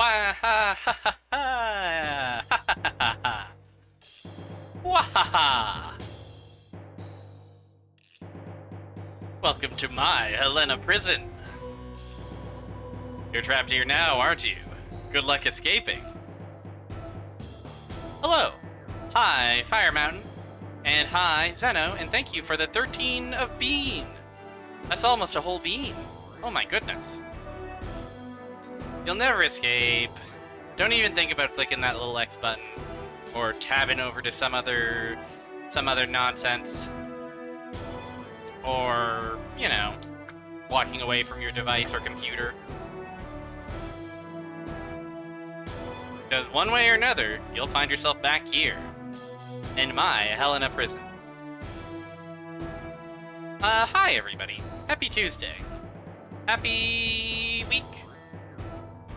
Wah ha ha ha ha ha ha ha. Wahaha! Welcome to my Helena prison. You're trapped here now, aren't you? Good luck escaping. Hello. Hi, Fire Mountain. And hi, Zeno, and thank you for the 13 of bean. That's almost a whole bean. Oh my goodness. You'll never escape. Don't even think about clicking that little X button or tabbing over to some other nonsense. Or, you know, walking away from your device or computer. Because one way or another, you'll find yourself back here in my Helena prison. Hi everybody. Happy Tuesday. Happy week.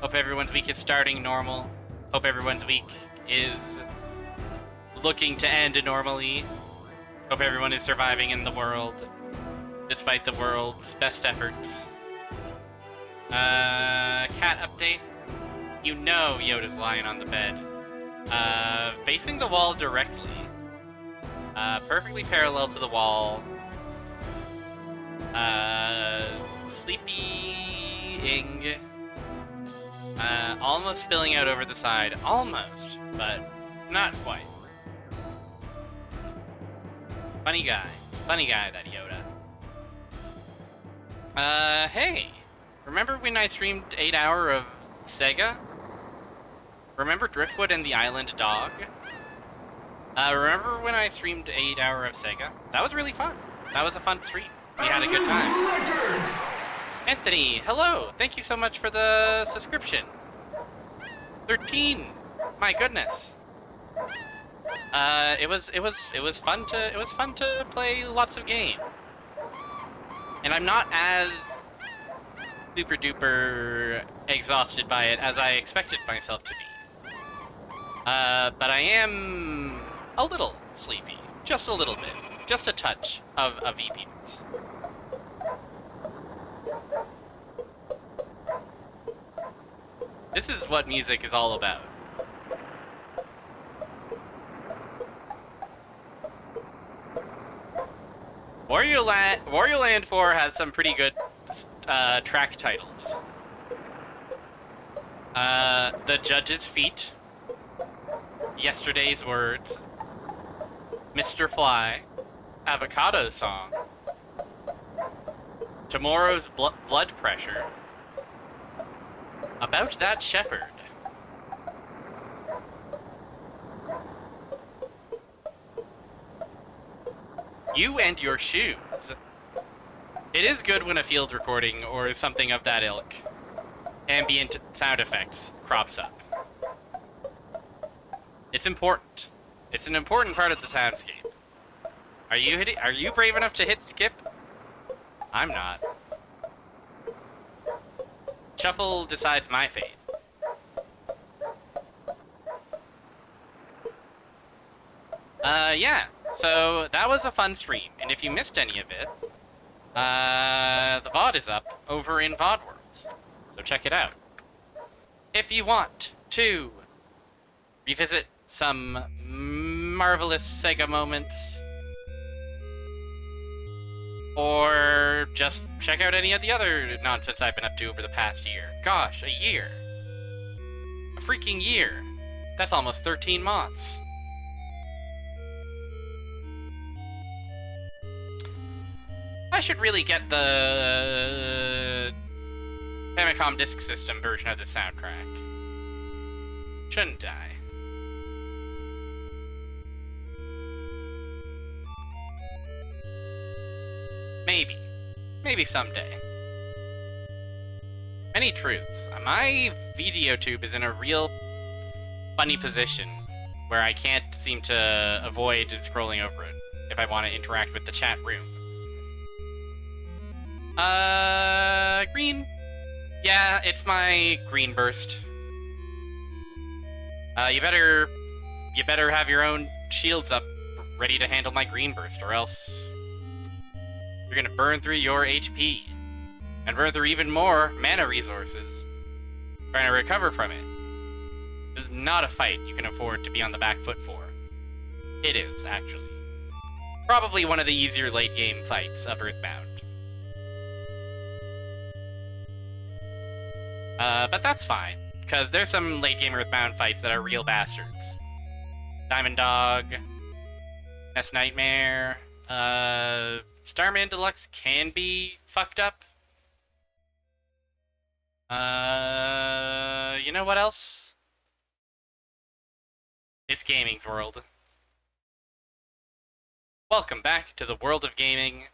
Hope everyone's week is starting normal. Hope everyone's week is looking to end normally. Hope everyone is surviving in the world, despite the world's best efforts. Cat update. You know Yoda's lying on the bed. Facing the wall directly. Perfectly parallel to the wall. Sleeping. Almost spilling out over the side. Almost, but not quite. Funny guy. Funny guy, that Yoda. Hey. Remember when I streamed 8 hour of Sega? Remember Driftwood and the Island Dog? Remember when I streamed 8 hour of Sega? That was really fun. That was a fun stream. We had a good time. Anthony, hello. Thank you so much for the subscription. 13. My goodness. It was fun to play lots of games. And I'm not as super duper exhausted by it as I expected myself to be. But I am a little sleepy. Just a little bit. Just a touch of EPs. This is what music is all about. Wario Land 4 has some pretty good track titles. The Judge's Feet, Yesterday's Words, Mr. Fly, Avocado Song, Tomorrow's Blood Pressure, About That Shepherd, You and Your Shoes. It is good when a field recording or something of that ilk, ambient sound effects, crops up. It's important. It's an important part of the soundscape. Are you brave enough to hit skip? I'm not. Shuffle decides my fate. Yeah. So that was a fun stream, and if you missed any of it, the VOD is up over in VOD World, so check it out. If you want to revisit some marvelous Sega moments, or just check out any of the other nonsense I've been up to over the past year. Gosh, a year. A freaking year. That's almost 13 months. I should really get the Famicom Disk System version of the soundtrack. Shouldn't I? Maybe. Maybe someday. Many truths. My video tube is in a real funny position where I can't seem to avoid scrolling over it if I want to interact with the chat room. Green. Yeah, it's my green burst. You better have your own shields up ready to handle my green burst, or else you're gonna burn through your HP and burn through even more mana resources trying to recover from it. This is not a fight you can afford to be on the back foot for. It is, actually. Probably one of the easier late-game fights of Earthbound. But that's fine, because there's some late-game Earthbound fights that are real bastards. Diamond Dog, Nest Nightmare, Starman Deluxe can be fucked up. You know what else? It's gaming's world. Welcome back to the world of gaming.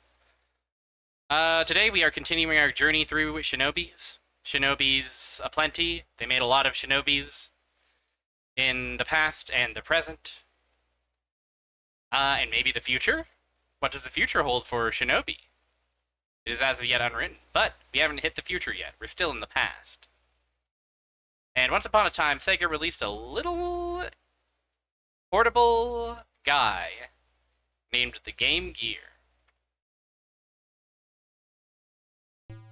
Today we are continuing our journey through shinobis. Shinobis aplenty. They made a lot of shinobis in the past and the present. And maybe the future? What does the future hold for shinobi? It is as of yet unwritten, but we haven't hit the future yet. We're still in the past. And once upon a time, Sega released a little portable guy named the Game Gear.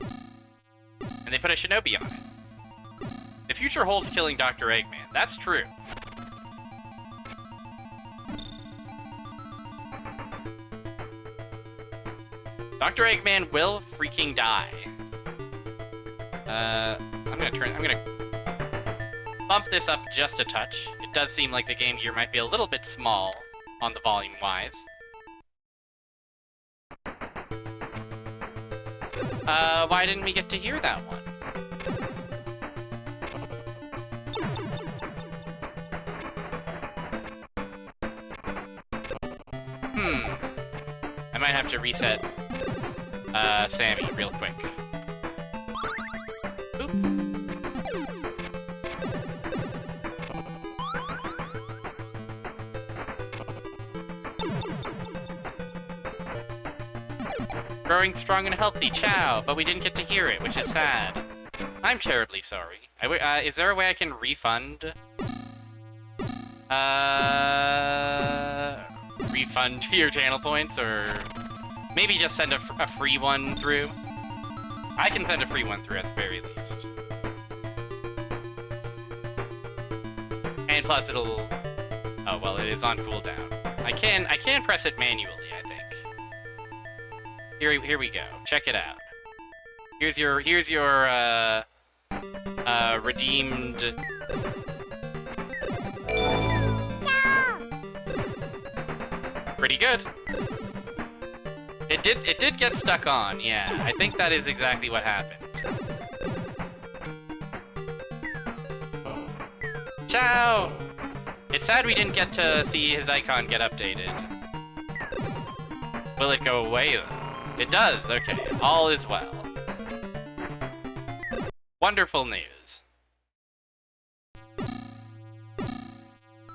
And they put a shinobi on it. The future holds killing Dr. Eggman. That's true. Dr. Eggman will freaking die. I'm gonna bump this up just a touch. It does seem like the Game Gear might be a little bit small on the volume-wise. Why didn't we get to hear that one? I might have to reset Sammy real quick. Oop. Growing strong and healthy, chow, but we didn't get to hear it, which is sad. I'm terribly sorry. Is there a way I can refund? Refund your channel points, or maybe just send a free one through? I can send a free one through at the very least. And plus it'll... Oh, well, it is on cooldown. I can press it manually, I think. Here we go. Check it out. Here's your redeemed... Pretty good. It did get stuck on, yeah. I think that is exactly what happened. Ciao! It's sad we didn't get to see his icon get updated. Will it go away, though? It does, okay. All is well. Wonderful news.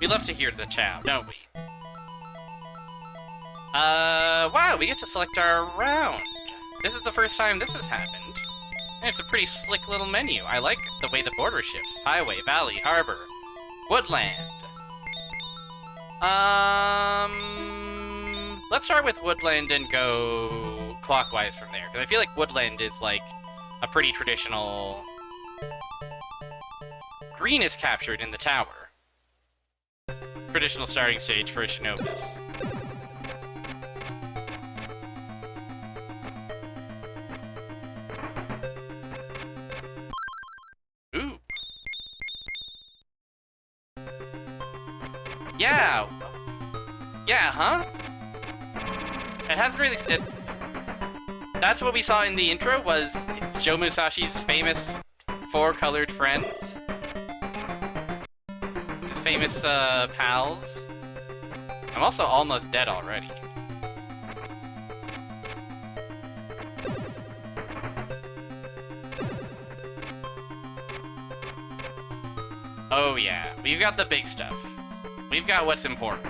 We love to hear the chow, don't we? Wow, we get to select our round. This is the first time this has happened. And it's a pretty slick little menu. I like the way the border shifts. Highway, valley, harbor, woodland. Let's start with woodland and go clockwise from there. Because I feel like woodland is, like, a pretty traditional... Green is captured in the tower. Traditional starting stage for a shinobis. Ooh. Yeah. Yeah, huh? It hasn't really... That's what we saw in the intro, was Joe Musashi's famous four-colored friends. His famous, pals. I'm also almost dead already. Oh yeah, we've got the big stuff. We've got what's important.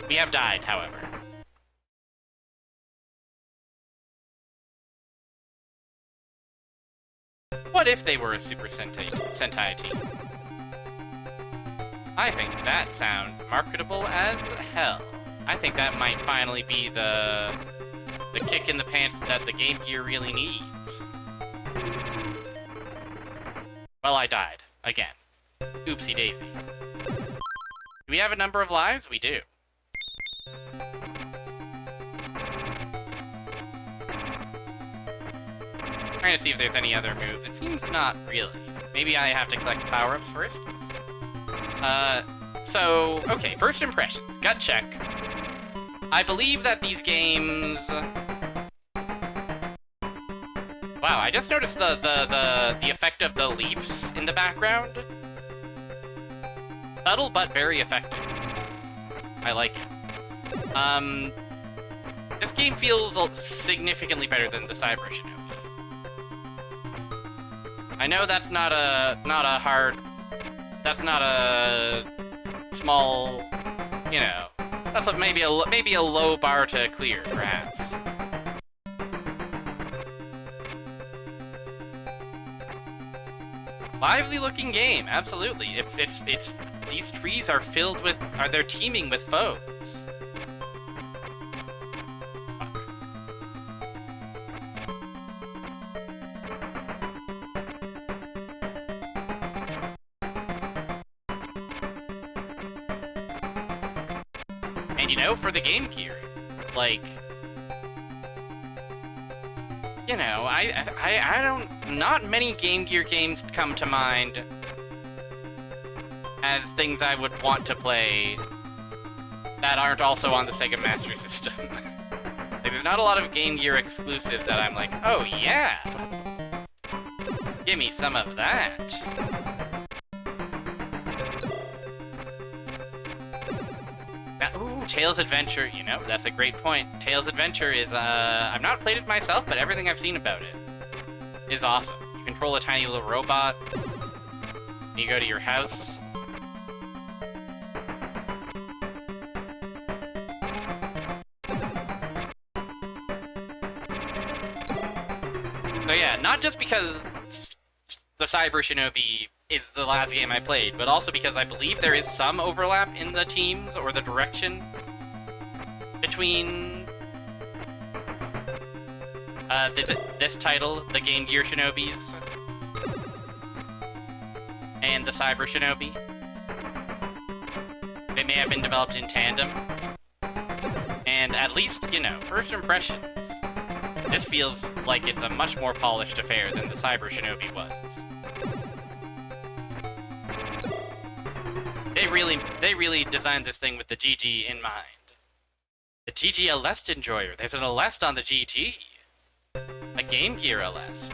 We have died, however. What if they were a Super Sentai team? I think that sounds marketable as hell. I think that might finally be the kick in the pants that the Game Gear really needs. Well, I died. Again. Oopsie daisy. Do we have a number of lives? We do. Trying to see if there's any other moves. It seems not really. Maybe I have to collect power-ups first? Okay, first impressions. Gut check. I believe that these games... Wow, I just noticed the effect of the leaves in the background. Subtle, but very effective. I like it. This game feels significantly better than the Cyber Shinobi. I know that's not a small, you know, that's maybe a low bar to clear, perhaps. Lively looking game, absolutely. It's these trees are filled with, they're teeming with foes. And you know, for the Game Gear, like, you know, I don't, not many Game Gear games come to mind as things I would want to play that aren't also on the Sega Master System. Like, there's not a lot of Game Gear exclusives that I'm like, oh yeah, give me some of that. Ooh, Tails Adventure, you know, that's a great point. Tails Adventure is, I've not played it myself, but everything I've seen about it is awesome. You control a tiny little robot, you go to your house. So yeah, not just because the Cyber Shinobi is the last game I played, but also because I believe there is some overlap in the teams or the direction between this title, the Game Gear Shinobis, and the Cyber Shinobi. They may have been developed in tandem. And at least, you know, first impressions, this feels like it's a much more polished affair than the Cyber Shinobi was. They really designed this thing with the GG in mind. The GG Alest enjoyer. There's an Alest on the GG. A Game Gear Alest.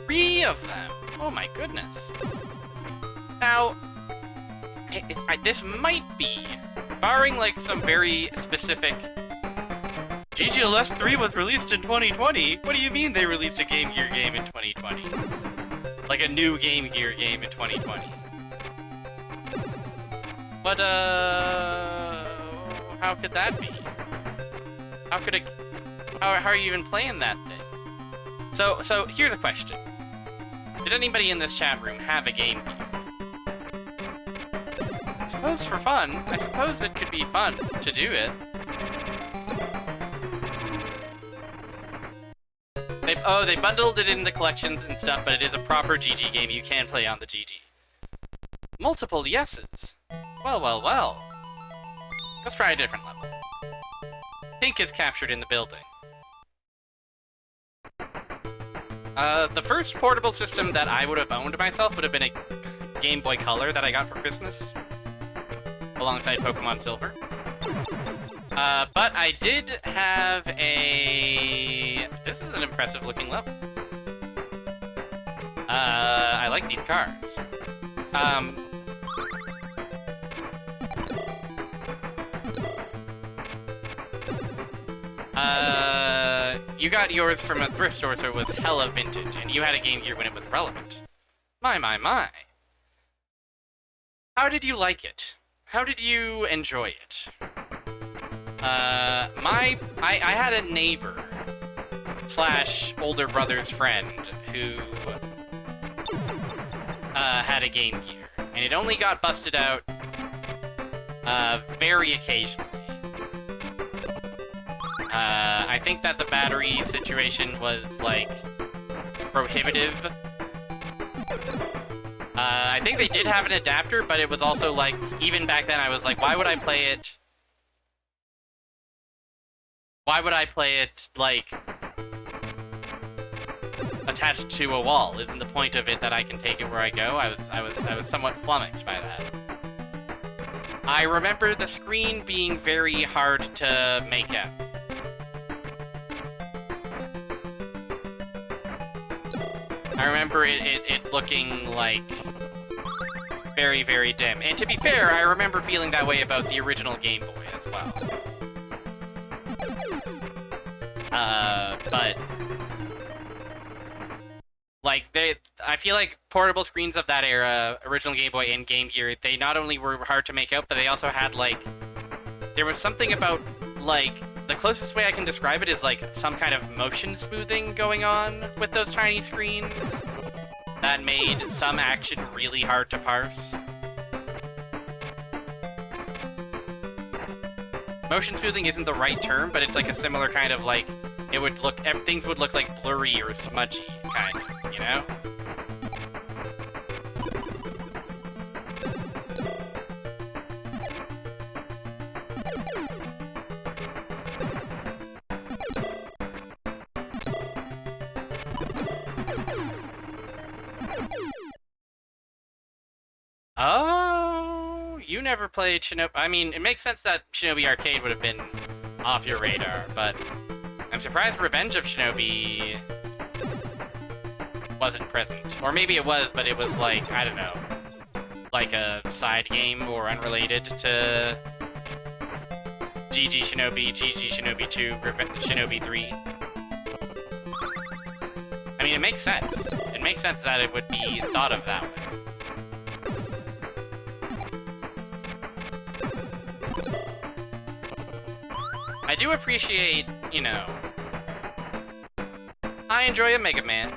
3 of them! Oh my goodness. Now, this might be, barring like some very specific... GGLS 3 was released in 2020? What do you mean they released a Game Gear game in 2020? Like a new Game Gear game in 2020. But, how could that be? How could it... How are you even playing that thing? So here's a question. Did anybody in this chat room have a Game Gear? I suppose for fun. I suppose it could be fun to do it. They bundled it in the collections and stuff, but it is a proper GG game you can play on the GG. Multiple yeses. Well. Let's try a different level. Pink is captured in the building. The first portable system that I would have owned myself would have been a Game Boy Color that I got for Christmas, alongside Pokemon Silver. But I did have a... This is an impressive looking level. I like these cars. You got yours from a thrift store, so it was hella vintage, and you had a Game Gear when it was relevant. My. How did you like it? How did you enjoy it? I had a neighbor / older brother's friend who had a Game Gear, and it only got busted out very occasionally. I think that the battery situation was, like, prohibitive. I think they did have an adapter, but it was also, like, even back then I was like, why would I play it? Why would I play it, like, attached to a wall? Isn't the point of it that I can take it where I go? I was somewhat flummoxed by that. I remember the screen being very hard to make out. I remember it looking like very, very dim. And to be fair, I remember feeling that way about the original Game Boy as well. But like I feel like portable screens of that era, original Game Boy and Game Gear, they not only were hard to make out, but they also had like, there was something about like, the closest way I can describe it is like some kind of motion smoothing going on with those tiny screens that made some action really hard to parse. Motion smoothing isn't the right term, but it's like a similar kind of like, it would look, things would look like blurry or smudgy, kind of, you know? Oh, you never played Shinobi. I mean, it makes sense that Shinobi Arcade would have been off your radar, but I'm surprised Revenge of Shinobi wasn't present. Or maybe it was, but it was like, I don't know, like a side game or unrelated to GG Shinobi, GG Shinobi 2, Shinobi 3. I mean, it makes sense. It makes sense that it would be thought of that way. I do appreciate, you know, I enjoy a Mega Man,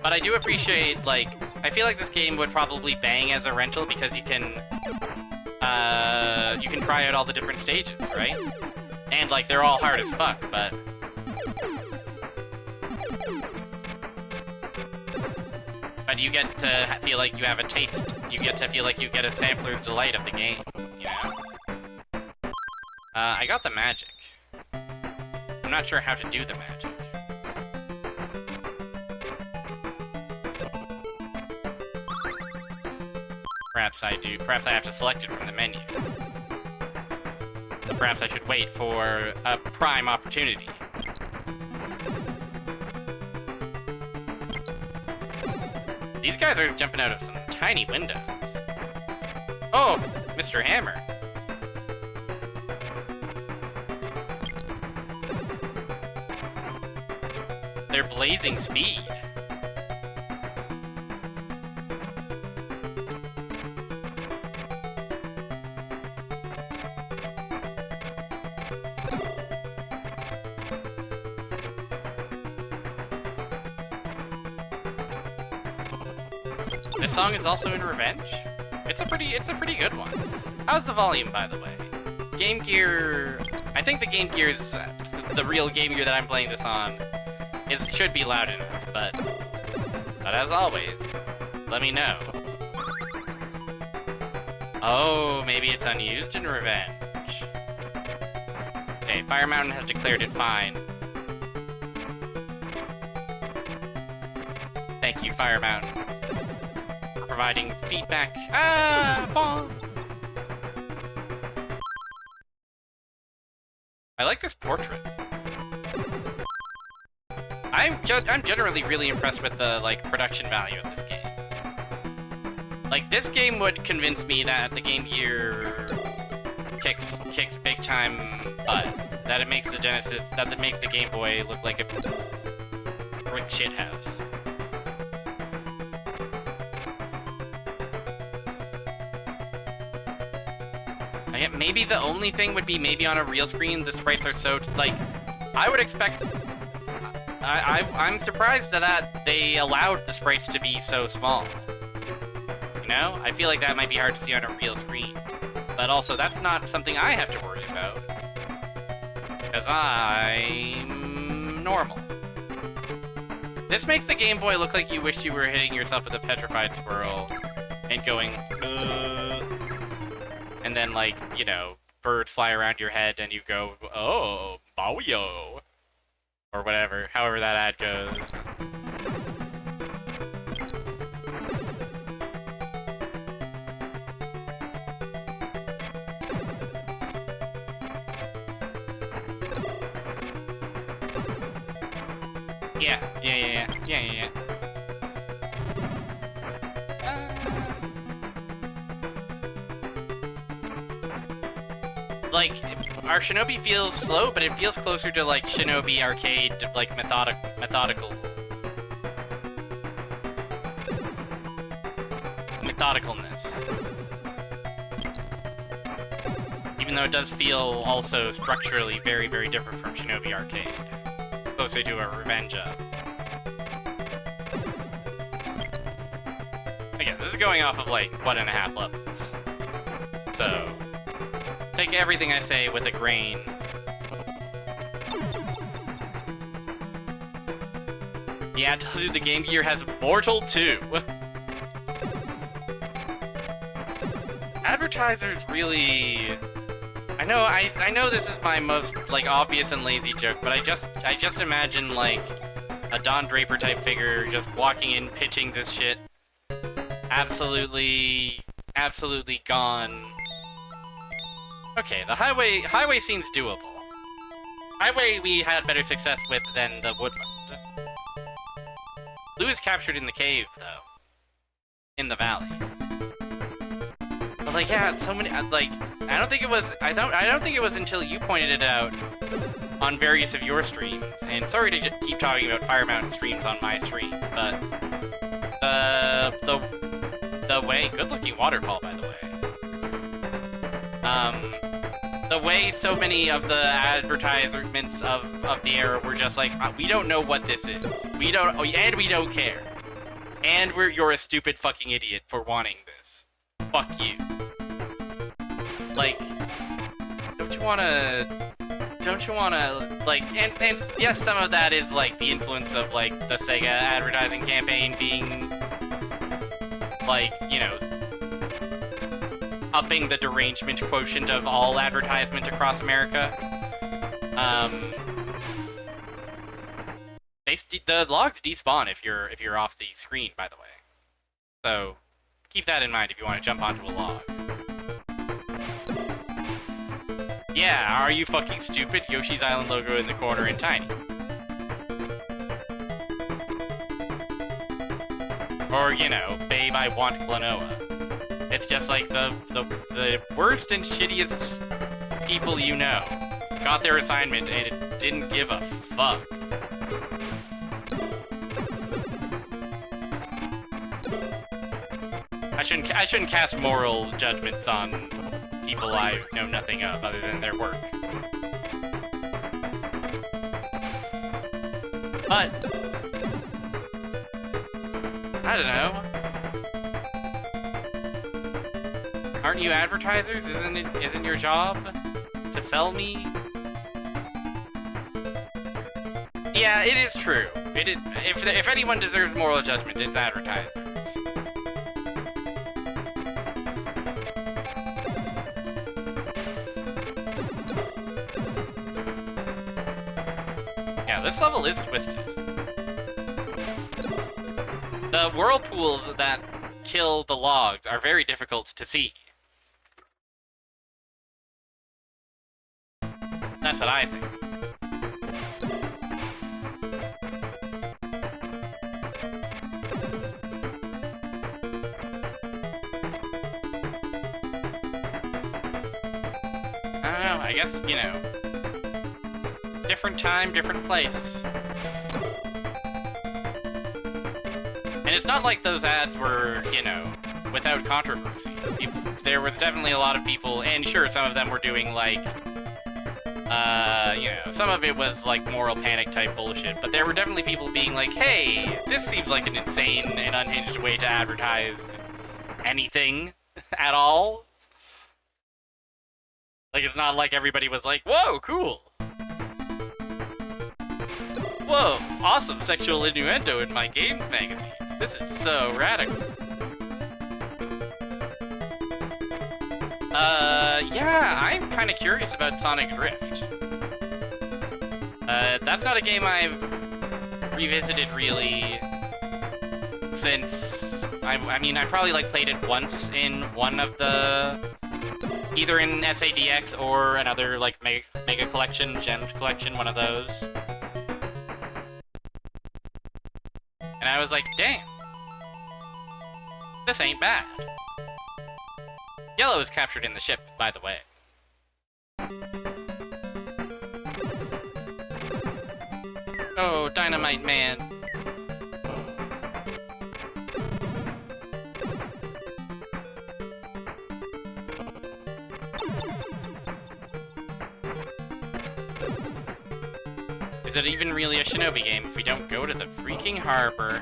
but I do appreciate, like, I feel like this game would probably bang as a rental because you can try out all the different stages, right? And, like, they're all hard as fuck, but you get to feel like you have a taste, you get to feel like you get a sampler's delight of the game, you know? I got the magic. I'm not sure how to do the magic. Perhaps I do. Perhaps I have to select it from the menu. But perhaps I should wait for a prime opportunity. These guys are jumping out of some tiny windows. Oh, Mr. Hammer. They're blazing speed. This song is also in Revenge? It's a pretty good one. How's the volume, by the way? Game Gear... I think the Game Gear is the real Game Gear that I'm playing this on. Should be loud enough, but as always, let me know. Oh, maybe it's unused in Revenge. Okay, Fire Mountain has declared it fine. Thank you, Fire Mountain, for providing feedback. Ah, bong. I like this portrait. I'm generally really impressed with the, like, production value of this game. Like, this game would convince me that the Game Gear kicks big time butt. That it makes the Genesis, that it makes the Game Boy look like a brick shithouse. Maybe the only thing would be maybe on a real screen the sprites are so, like, I would expect... I'm surprised that they allowed the sprites to be so small. You know? I feel like that might be hard to see on a real screen. But also, that's not something I have to worry about. Because I'm normal. This makes the Game Boy look like you wished you were hitting yourself with a petrified squirrel and going, and then, like, you know, birds fly around your head and you go, oh, Mario. Or whatever, however that ad goes. Yeah. Like, our Shinobi feels slow, but it feels closer to, like, Shinobi arcade, like, methodicalness. Even though it does feel also structurally very, very different from Shinobi arcade. Closer to a revenge of. Again, this is going off of, like, 1.5 levels. So, take everything I say with a grain. Yeah, tells you the Game Gear has Mortal 2. Advertisers really... I know this is my most, like, obvious and lazy joke, but I just imagine, like, a Don Draper type figure just walking in, pitching this shit. Absolutely gone. Okay, the highway seems doable. Highway we had better success with than the woodland. Blue is captured in the cave, though. In the valley. But, like, yeah, so many, like, I don't think it was until you pointed it out on various of your streams, and sorry to just keep talking about Fire Mountain streams on my stream, but, the way, good-looking waterfall, by the way. The way so many of the advertisements of the era were just like, we don't know what this is. We don't care. And you're a stupid fucking idiot for wanting this. Fuck you. Like, don't you wanna, like, and yes, some of that is, like, the influence of, like, the Sega advertising campaign being, like, you know, upping the derangement quotient of all advertisement across America. The logs despawn if you're off the screen, by the way. So keep that in mind if you want to jump onto a log. Yeah, are you fucking stupid? Yoshi's Island logo in the corner in tiny. Or, you know, babe, I want Klonoa. It's just like the worst and shittiest people you know got their assignment and it didn't give a fuck. I shouldn't cast moral judgments on people I know nothing of other than their work. But I don't know. Aren't you advertisers? Isn't your job to sell me? Yeah, it is true. If anyone deserves moral judgment, it's advertisers. Yeah, this level is twisted. The whirlpools that kill the logs are very difficult to see. That's what I think. I don't know, I guess, you know, different time, different place. And it's not like those ads were, you know, without controversy. There was definitely a lot of people, and sure, some of them were doing, like, you know, some of it was, like, moral panic type bullshit, but there were definitely people being like, hey, this seems like an insane and unhinged way to advertise anything at all. Like, it's not like everybody was like, whoa, cool. Whoa, awesome sexual innuendo in my games magazine. This is so radical. Yeah, I'm kind of curious about Sonic Drift. That's not a game I've revisited really since... I mean, I probably, like, played it once in one of the... either in SADX or another, like, Mega Collection, Gems Collection, one of those. And I was like, damn. This ain't bad. Yellow is captured in the ship, by the way. Oh, Dynamite Man. Is it even really a shinobi game if we don't go to the freaking harbor?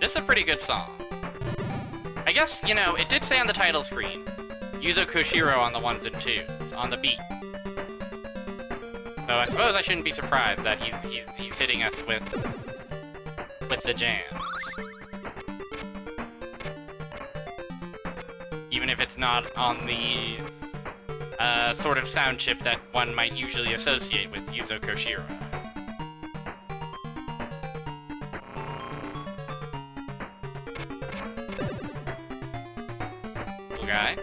This is a pretty good song. I guess, you know, it did say on the title screen, Yuzo Koshiro on the ones and twos, on the beat. So I suppose I shouldn't be surprised that he's hitting us with the jams. Even if it's not on the sort of sound chip that one might usually associate with Yuzo Koshiro. Guy.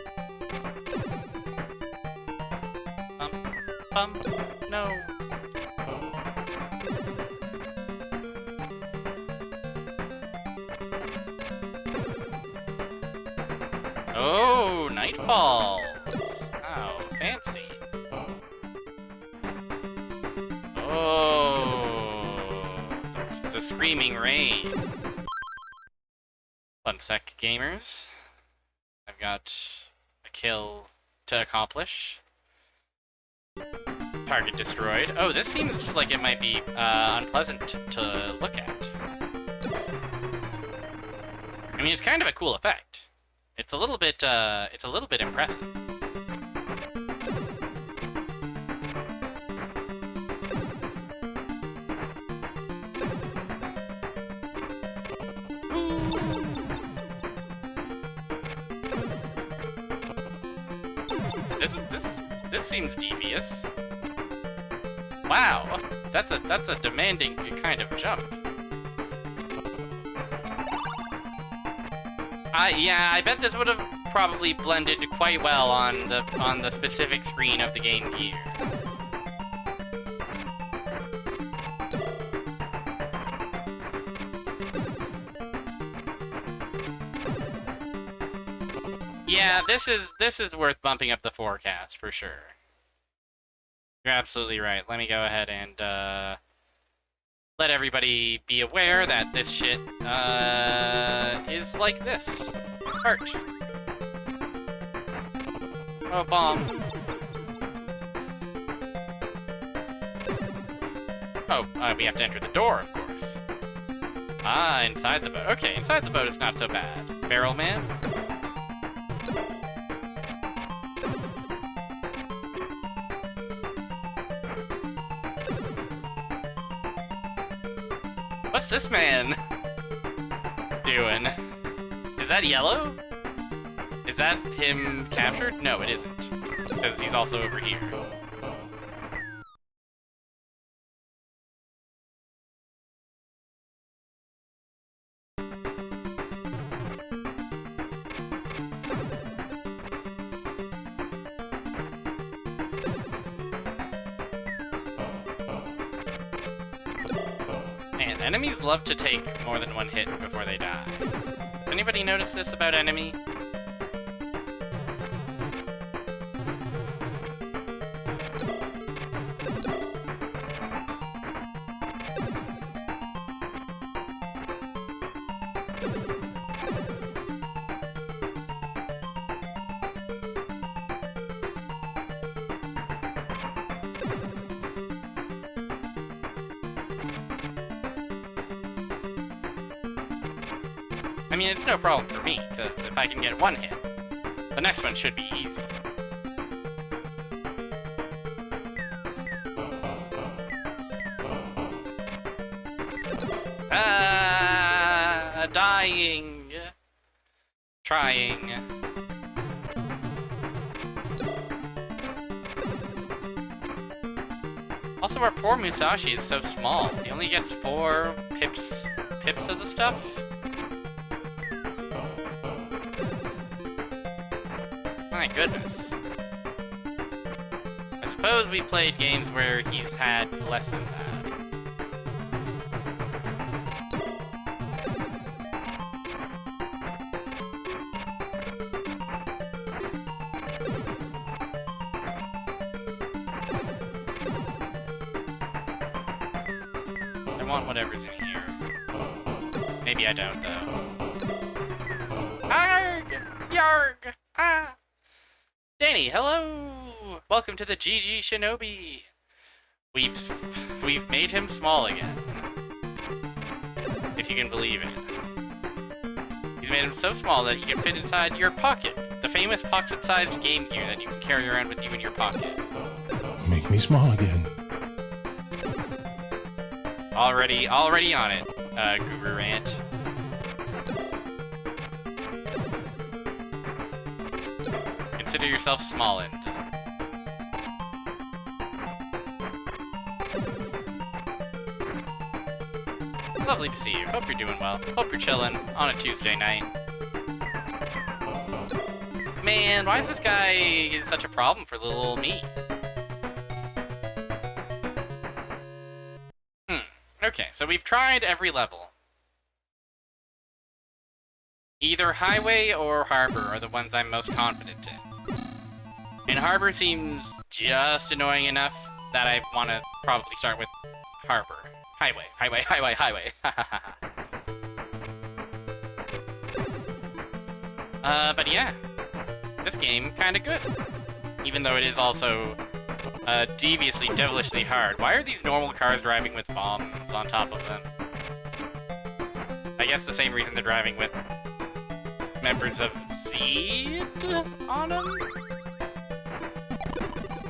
No. Oh, night falls. How fancy. Oh, it's a screaming rain. One sec, gamers. I've got a kill to accomplish. Target destroyed. Oh, this seems like it might be unpleasant to look at. I mean, it's kind of a cool effect. It's a little bit impressive. This seems devious. Wow, that's a demanding kind of jump. Yeah, I bet this would have probably blended quite well on the specific screen of the Game Gear. Yeah, this is worth bumping up the forecast for sure. You're absolutely right. Let me go ahead and let everybody be aware that this shit is like this. Heart. Oh, bomb. Oh, we have to enter the door, of course. Ah, inside the boat. Okay, inside the boat is not so bad. Barrel Man? What's this man doing? Is that yellow? Is that him captured? No, it isn't. Because he's also over here. Man, enemies love to take more than one hit before they die. Anybody notice this about enemy? I mean, it's no problem for me, because if I can get one hit, the next one should be easy. Dying. Trying. Also, our poor Musashi is so small. He only gets 4 pips of the stuff. My goodness. I suppose we played games where he's had less than that. I want whatever's in here. Maybe I don't, though. Arg! Yarg! Ah! Danny, hello! Welcome to the GG Shinobi! We've made him small again. If you can believe it. He's made him so small that he can fit inside your pocket. The famous pocket-sized Game Gear that you can carry around with you in your pocket. Make me small again. Already on it, Guru Rant. Consider yourself smallened. Lovely to see you. Hope you're doing well. Hope you're chilling on a Tuesday night. Man, why is this guy such a problem for little old me? Okay, so we've tried every level. Either Highway or Harbor are the ones I'm most confident in. And Harbor seems just annoying enough that I want to probably start with Harbor. Highway. But yeah, this game kinda good. Even though it is also deviously, devilishly hard. Why are these normal cars driving with bombs on top of them? I guess the same reason they're driving with members of Sept on them?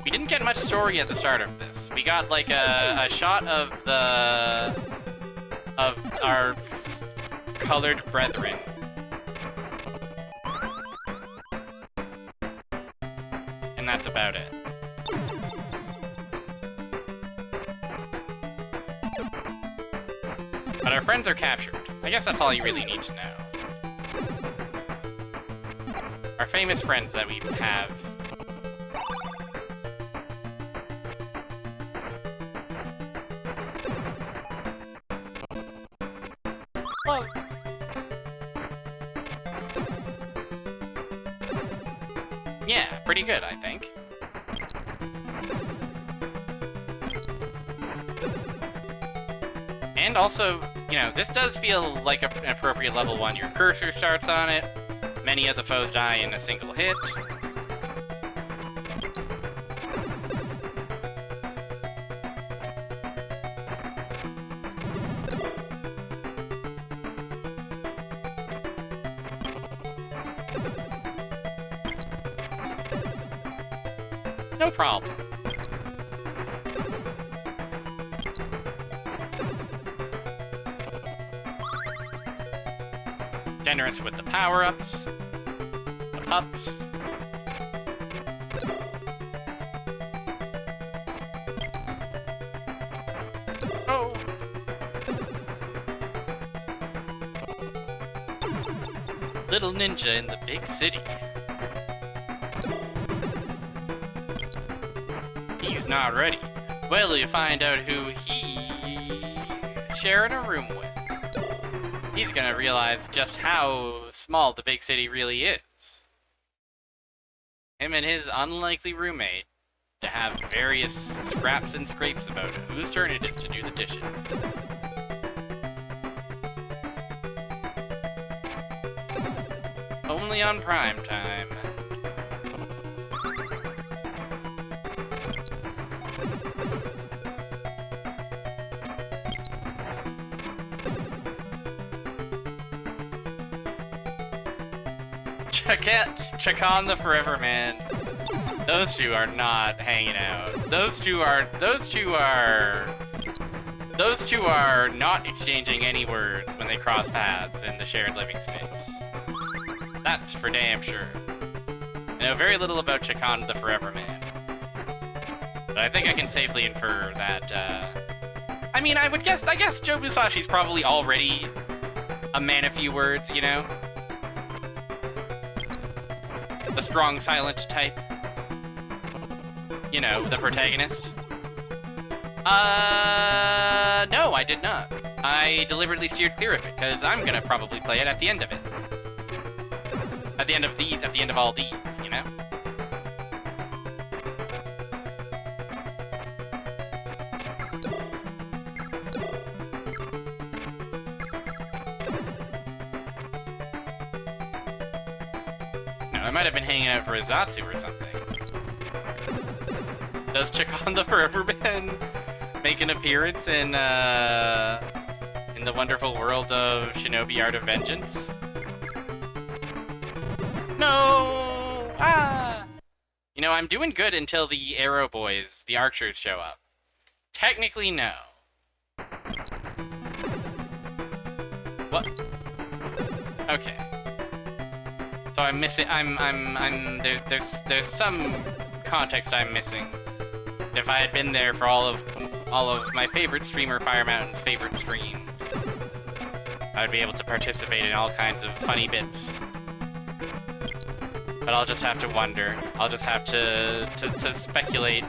We didn't get much story at the start of this. We got like a shot of our colored brethren. And that's about it. But our friends are captured. I guess that's all you really need to know. Our famous friends that we have. Whoa. Yeah, pretty good, I think. And also, you know, this does feel like an appropriate level 1. Your cursor starts on it. Many of the foes die in a single hit. No problem. Generous with the power-ups, the pups. Oh! Little ninja in the big city. He's not ready. Well, till you find out who he's sharing a room with. He's gonna realize just how small the big city really is. Him and his unlikely roommate to have various scraps and scrapes about whose turn it is to do the dishes. Only on prime time. Chakan the Forever Man. Those two are not hanging out. Those two are not exchanging any words when they cross paths in the shared living space. That's for damn sure. I know very little about Chakan the Forever Man, but I think I can safely infer that, I mean, I guess Joe Musashi's probably already a man of few words, you know? The strong, silent type. You know, the protagonist. No, I did not. I deliberately steered clear of it, because I'm gonna probably play it at the end of it. At the end of all these, you know? I might have been hanging out for Izatsu or something. Does Chakan the Forever Man make an appearance in the wonderful world of Shinobi Art of Vengeance? No! Ah! You know, I'm doing good until the Arrow Boys, the archers, show up. Technically, no. What? Okay. So I'm missing. There's some context I'm missing. If I had been there for all of my favorite streamer Fire Mountain's favorite streams, I would be able to participate in all kinds of funny bits. But I'll just have to wonder. I'll just have to speculate.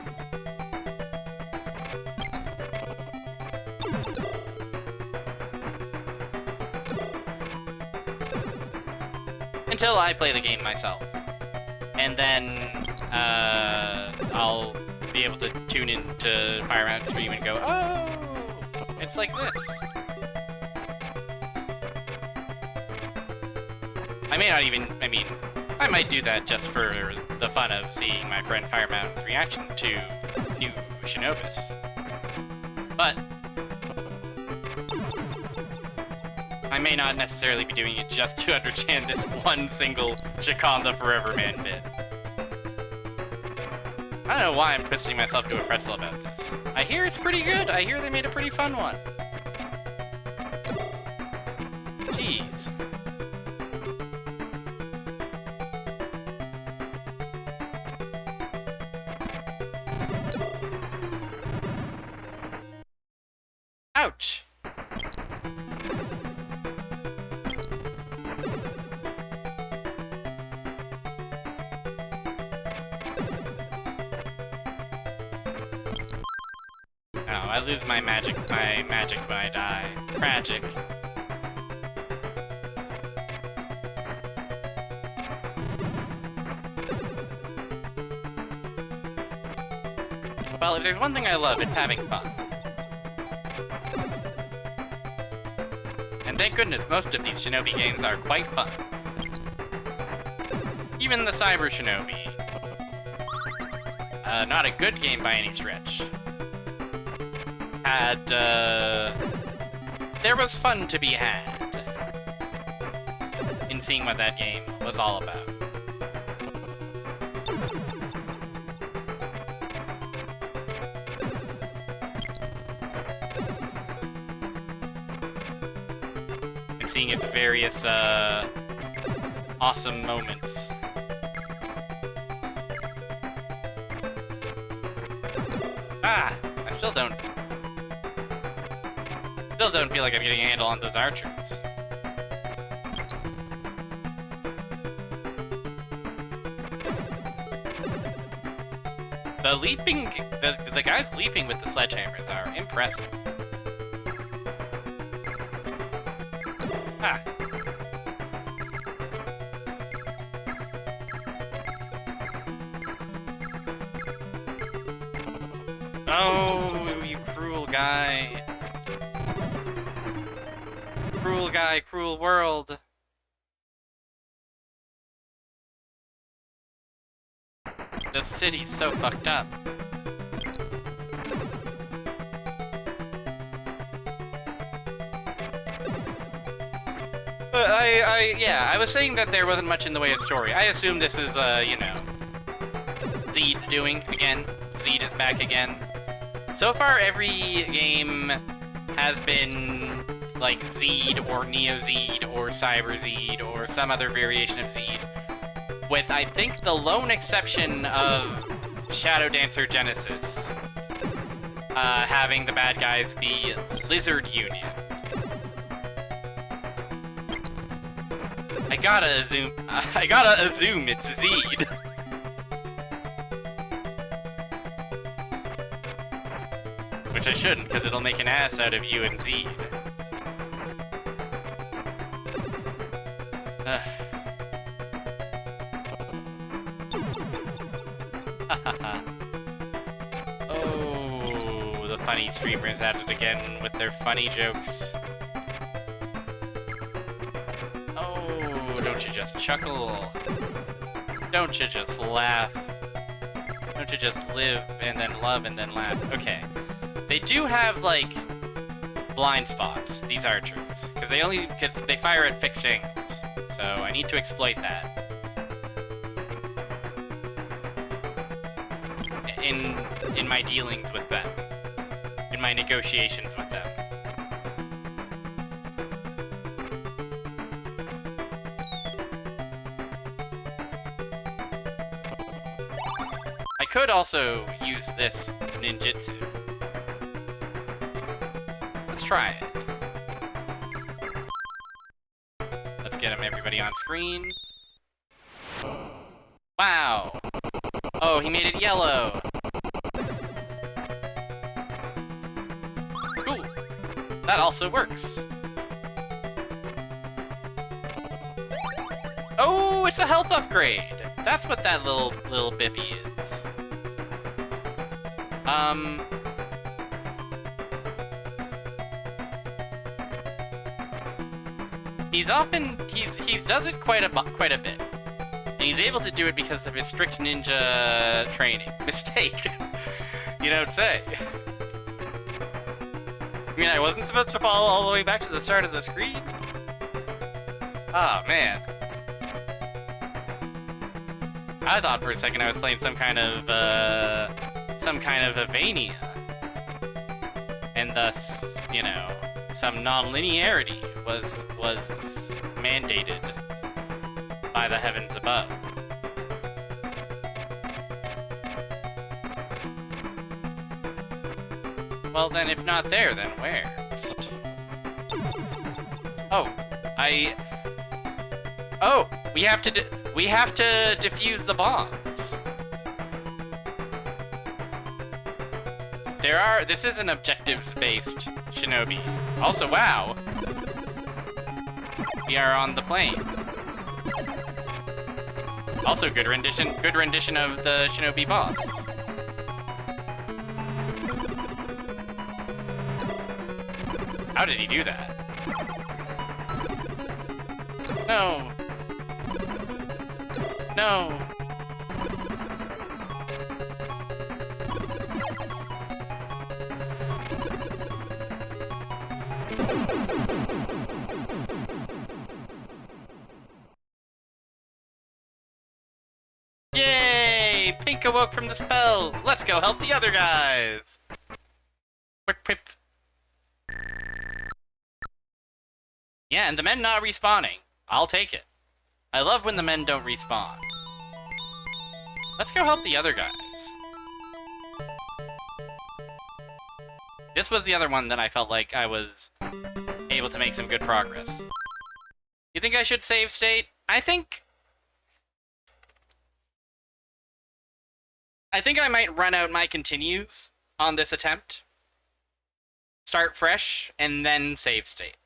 Until I play the game myself. And then, I'll be able to tune into Fire Mountain stream and go, oh, it's like this. I may not even, I mean, I might do that just for the fun of seeing my friend Fire Mountain's reaction to new Shinobis. But I may not necessarily be doing it just to understand this one single Chakan the Forever Man bit. I don't know why I'm twisting myself to a pretzel about this. I hear it's pretty good. I hear they made a pretty fun one. Jeez. Ouch! I lose my magics when I die. Tragic. Well, if there's one thing I love, it's having fun. And thank goodness most of these Shinobi games are quite fun. Even the Cyber Shinobi. Not a good game by any stretch. There was fun to be had in seeing what that game was all about. And seeing its various, awesome moments. Ah! I still don't feel like I'm getting a handle on those archers. The leaping, the guys leaping with the sledgehammers are impressive. Ah. Oh, you cruel guy. Cruel guy, cruel world. The city's so fucked up. Yeah, I was saying that there wasn't much in the way of story. I assume this is, you know, Zeed's doing again. Zeed is back again. So far, every game has been like Zeed or Neo Zeed or Cyber Zeed or some other variation of Zeed, with I think the lone exception of Shadow Dancer Genesis having the bad guys be Lizard Union. I gotta assume it's Zeed. Which I shouldn't, because it'll make an ass out of you and Zeed. Oh, the funny streamers at it again with their funny jokes. Oh, don't you just chuckle? Don't you just laugh? Don't you just live and then love and then laugh? Okay. They do have, like, blind spots, these archers. Because they fire at fixed angles. So I need to exploit that. In my dealings with them. In my negotiations with them. I could also use this ninjutsu. Let's try it. Let's get everybody on screen. Wow! Oh, he made it yellow! Cool! That also works! Oh, it's a health upgrade! That's what that little bippy is. He does it quite a bit. And he's able to do it because of his strict ninja training. Mistake. You don't say. I mean, I wasn't supposed to follow all the way back to the start of the screen? Oh, man. I thought for a second I was playing some kind of Avania. And thus, you know, some non-linearity was mandated by the heavens above. Well then, if not there, then where? Oh, we have to defuse the bombs. This is an objectives-based shinobi. Also, wow! We are on the plane. Also, good rendition of the shinobi boss. How did he do that? No. No. Yay! Pink awoke from the spell! Let's go help the other guys! Whip, whip. Yeah, and the men not respawning. I'll take it. I love when the men don't respawn. Let's go help the other guys. This was the other one that I felt like I was able to make some good progress. You think I should save state? I think I might run out my continues on this attempt. Start fresh, and then save state.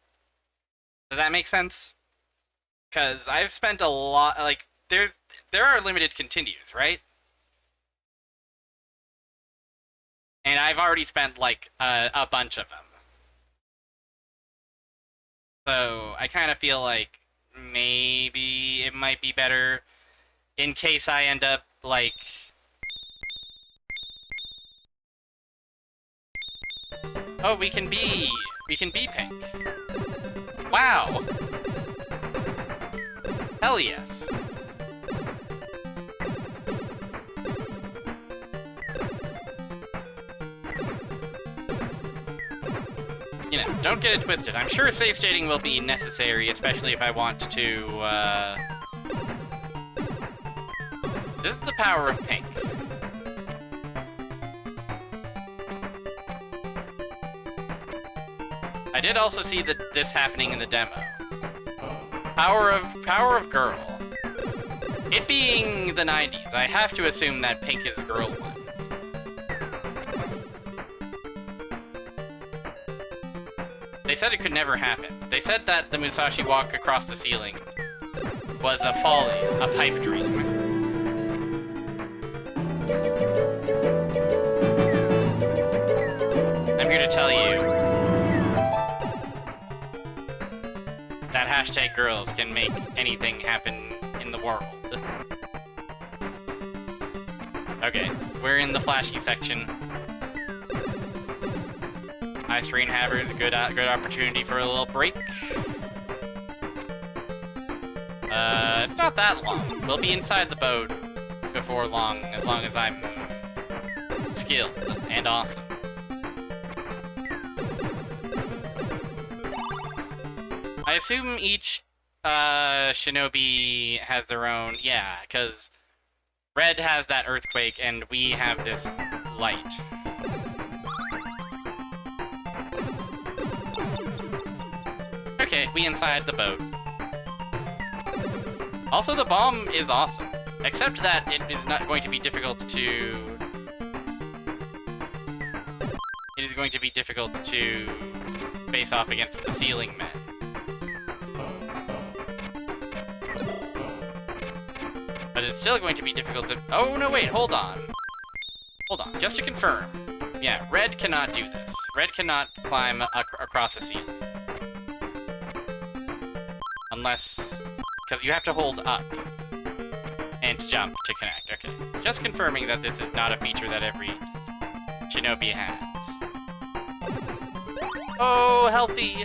Does that make sense? Because I've spent a lot, like, there are limited continues, right? And I've already spent, like, a bunch of them. So, I kind of feel like maybe it might be better in case I end up, like... Oh, we can be pink. Wow! Hell yes. You know, don't get it twisted. I'm sure save stating will be necessary, especially if I want to, This is the power of pink. I did also see this happening in the demo. Power of girl. It being the 90s, I have to assume that pink is girl one. They said it could never happen. They said that the Musashi walk across the ceiling was a folly, a pipe dream. I'm here to tell you that hashtag girls can make anything happen in the world. Okay, we're in the flashy section. Hi, screen havers. Good opportunity for a little break. It's not that long. We'll be inside the boat before long as I'm skilled and awesome. I assume each shinobi has their own... Yeah, because Red has that earthquake and we have this light. Okay, we inside the boat. Also, the bomb is awesome. Except that it is not going to be difficult to... It is going to be difficult to face off against the ceiling men. But it's still going to be difficult to... Oh, no, wait, hold on. Hold on, just to confirm. Yeah, Red cannot do this. Red cannot climb across a ceiling. Unless... Because you have to hold up and jump to connect. Okay, just confirming that this is not a feature that every shinobi has. Oh, healthy!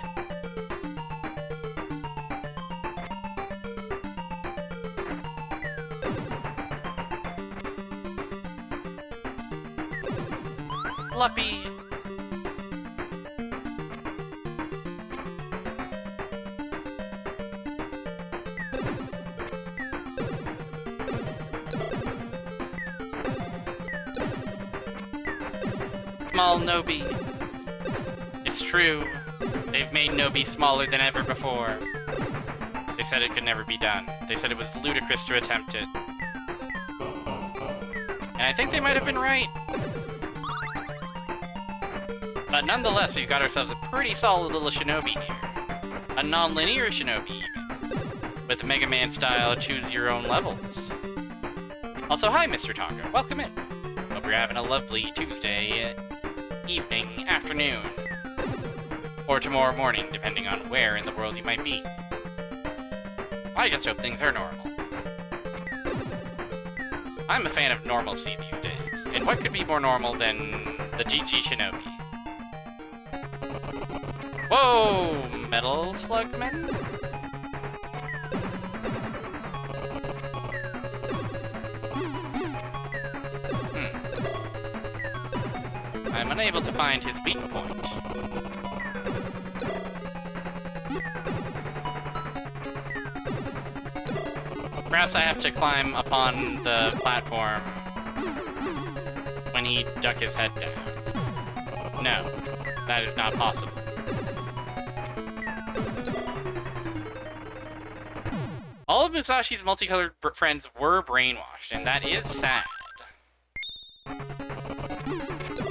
Fluffy! Small Nobi. It's true. They've made Nobi smaller than ever before. They said it could never be done. They said it was ludicrous to attempt it. And I think they might have been right. But nonetheless, we've got ourselves a pretty solid little shinobi here. A non-linear shinobi, even. With Mega Man style choose your own levels. Also, hi, Mr. Tonga. Welcome in. Hope you're having a lovely Tuesday evening, afternoon, or tomorrow morning, depending on where in the world you might be. I just hope things are normal. I'm a fan of normalcy these days, and what could be more normal than the GG Shinobi? Whoa, metal slugmen? I'm unable to find his weak point. Perhaps I have to climb upon the platform when he duck his head down. No, that is not possible. All of Musashi's multicolored friends were brainwashed, and that is sad.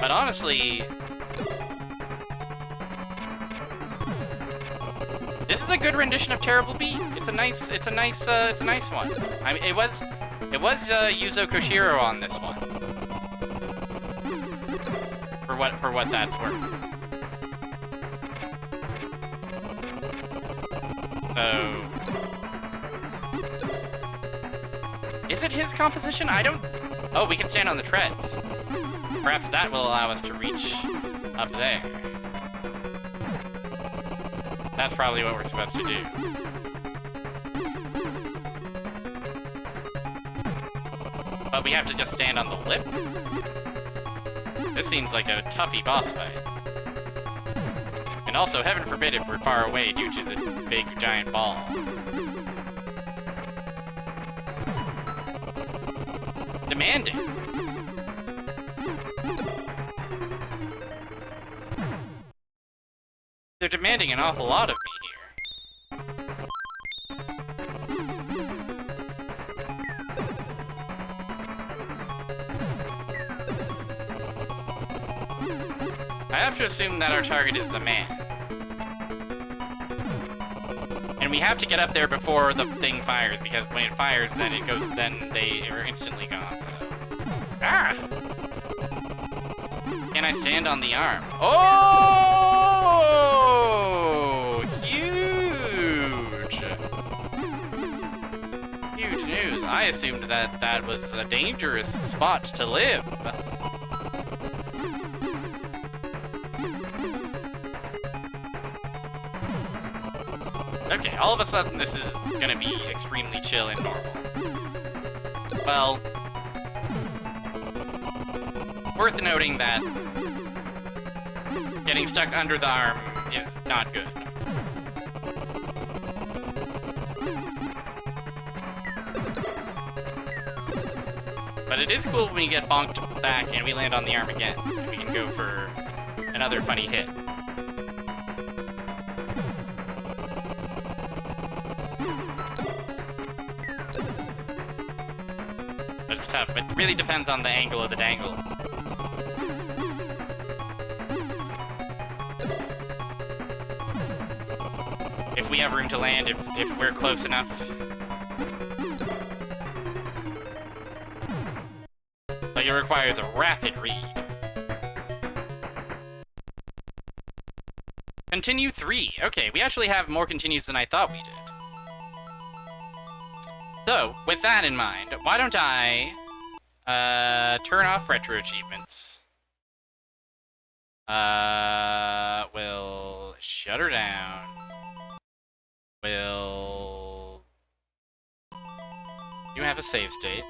But honestly, this is a good rendition of Terrible Beat. It's a nice one. I mean, it was Yuzo Koshiro on this one. For what that's worth. So, is it his composition? I don't. Oh, we can stand on the treads. Perhaps that will allow us to reach up there. That's probably what we're supposed to do. But we have to just stand on the lip? This seems like a toughy boss fight. And also, heaven forbid if we're far away due to the big giant ball. Demanding. They're demanding an awful lot of me here. I have to assume that our target is the man. And we have to get up there before the thing fires, because when it fires, then it goes, then they are instantly gone. So. Ah! Can I stand on the arm? Oh! Huge! Huge news. I assumed that that was a dangerous spot to live. Okay, all of a sudden this is gonna be extremely chill and normal. Well, worth noting that getting stuck under the arm is not good. But it is cool when we get bonked back and we land on the arm again, and we can go for another funny hit. But it's tough. It really depends on the angle of the dangle. If we have room to land, if we're close enough. Like, it requires a rapid read. Continue 3. Okay, we actually have more continues than I thought we did. So, with that in mind, why don't I turn off retro achievements. We'll shut her down. We'll... You have a save state.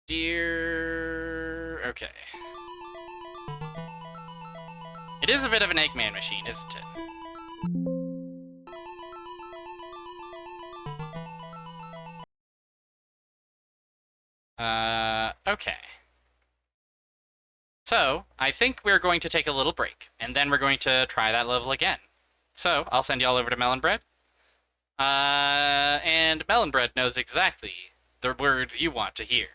Dear... Okay. It is a bit of an Eggman machine, isn't it? Okay. So, I think we're going to take a little break, and then we're going to try that level again. So, I'll send y'all over to Melon Bread. And Melon Bread knows exactly the words you want to hear.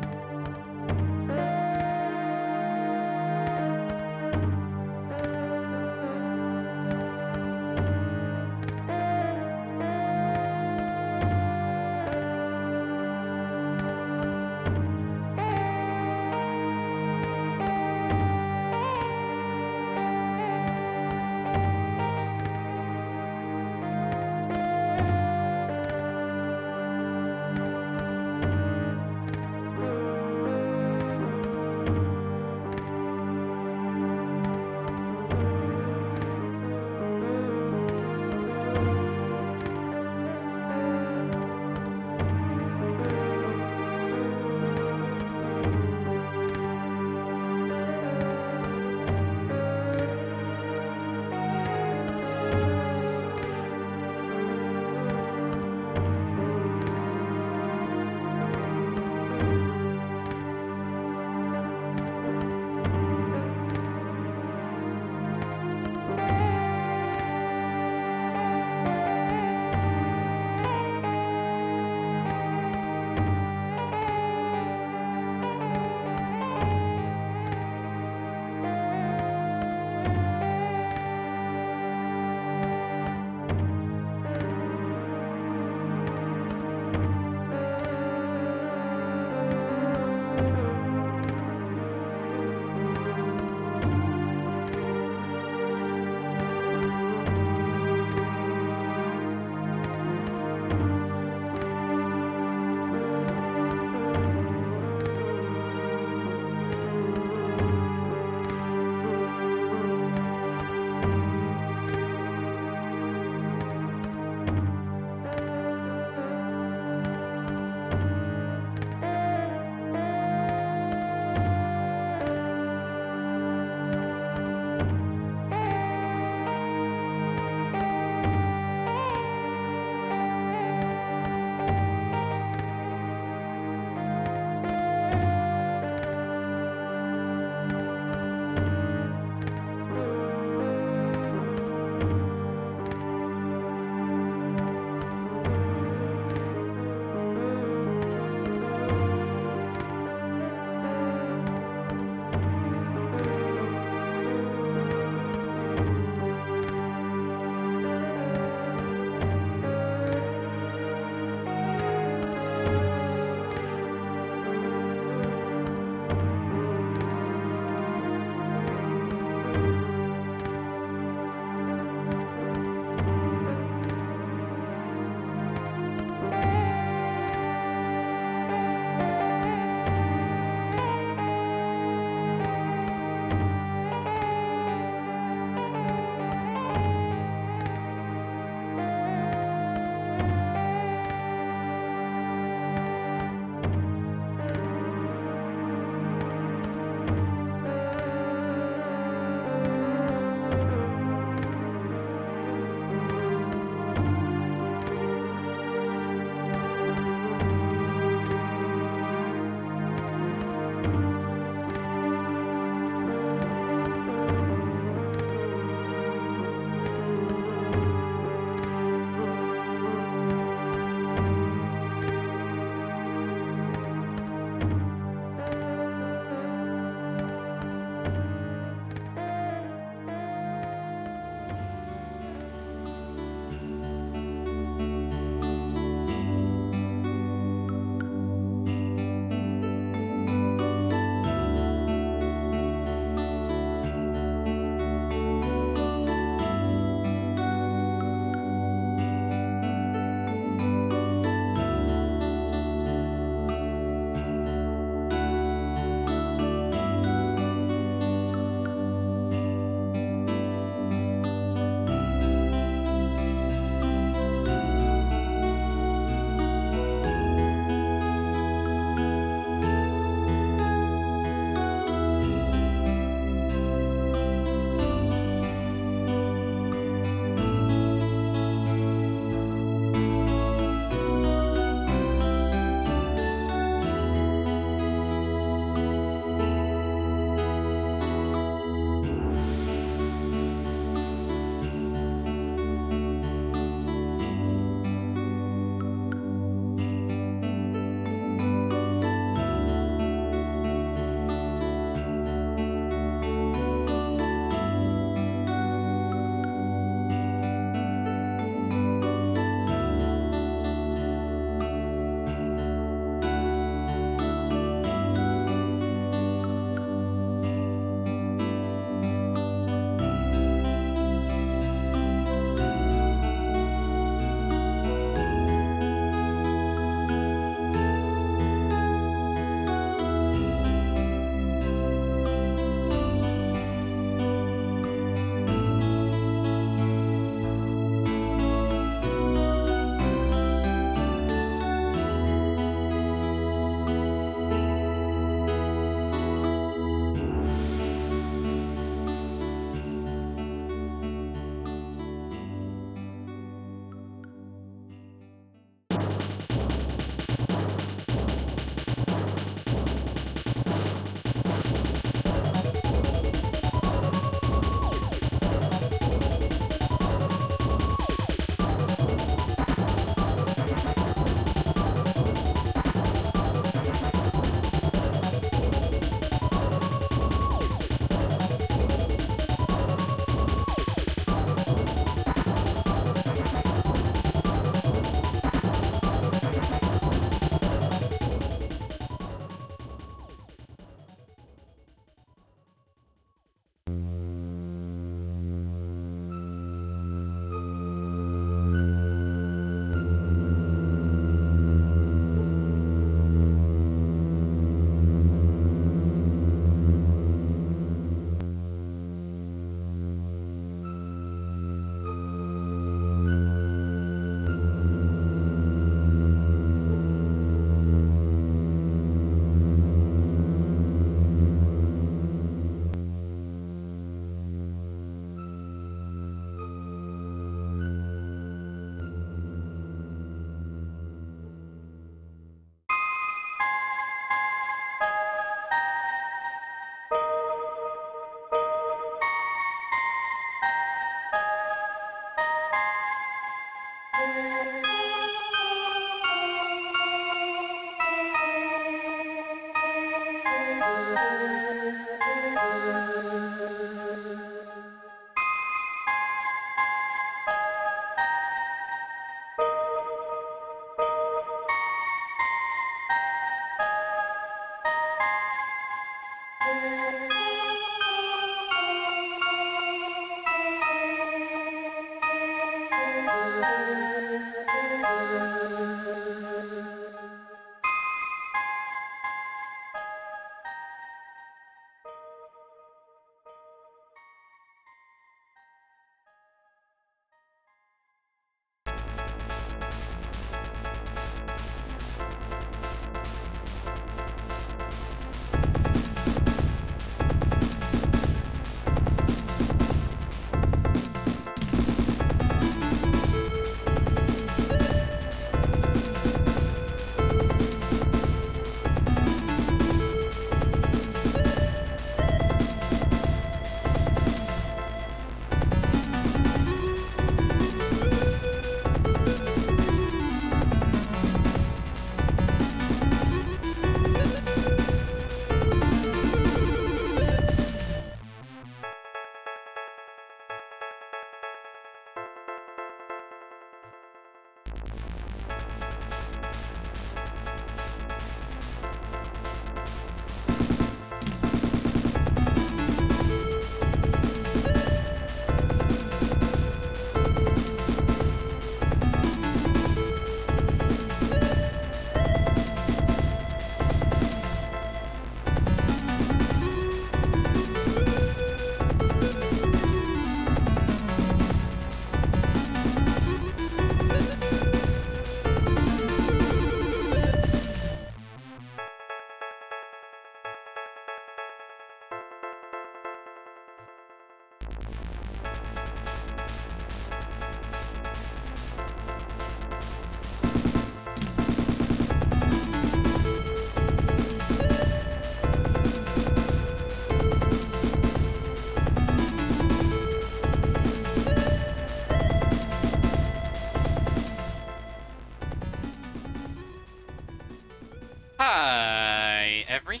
Hi, Every.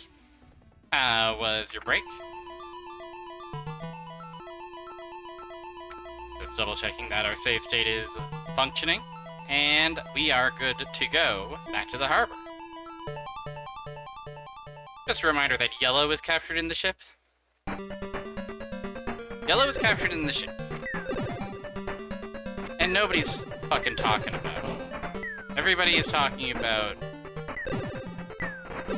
How was your break? Just double checking that our save state is functioning, and we are good to go back to the harbor. Just a reminder that yellow is captured in the ship. Yellow is captured in the ship. And nobody's fucking talking about it. Everybody is talking about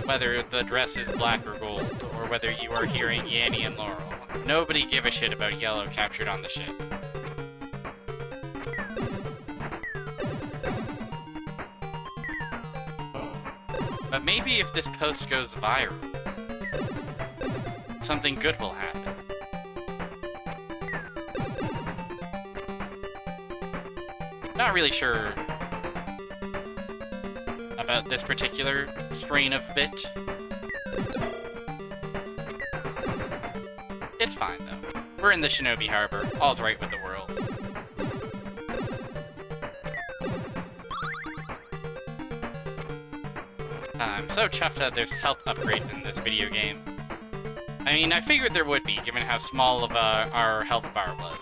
whether the dress is black or gold, or whether you are hearing Yanny and Laurel. Nobody give a shit about yellow captured on the ship. But maybe if this post goes viral, something good will happen. Not really sure about this particular strain of bit. It's fine, though. We're in the Shinobi Harbor. All's right with the world. I'm so chuffed that there's health upgrades in this video game. I mean, I figured there would be, given how small of our health bar was.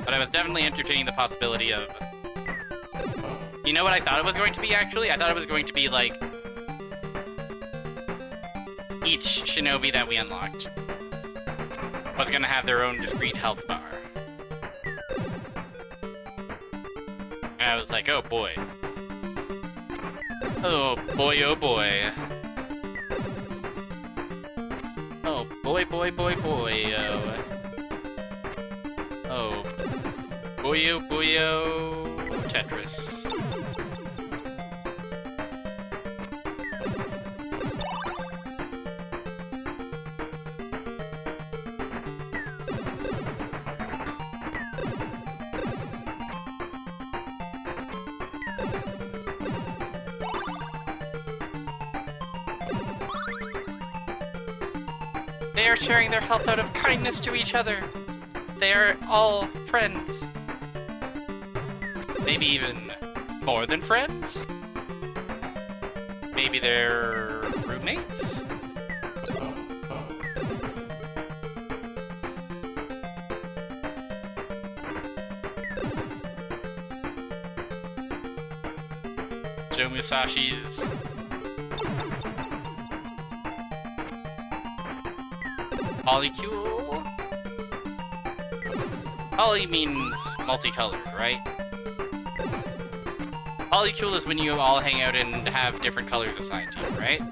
But I was definitely entertaining the possibility of... You know what I thought it was going to be, actually? I thought it was going to be, like... each shinobi that we unlocked was going to have their own discrete health bar. And I was like, oh boy. Oh boy, oh boy. Oh boy, boy, boy, boy, oh. Oh. Boyo, boyo, Tetris. They are sharing their health out of kindness to each other. They are all friends. Maybe even more than friends? Maybe they're roommates? Joe Musashi's polycule? Poly means multicolored, right? Polycule is when you all hang out and have different colors assigned to you, right?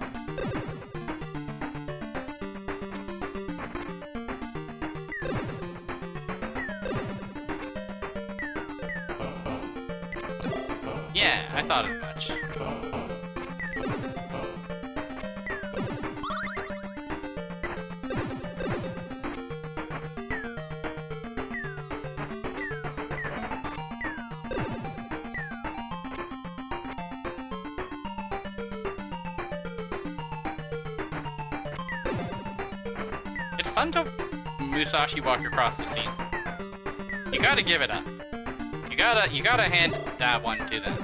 Yeah, I thought as much. It's fun to Musashi walk across the scene. You gotta give it up. You gotta hand that one to them.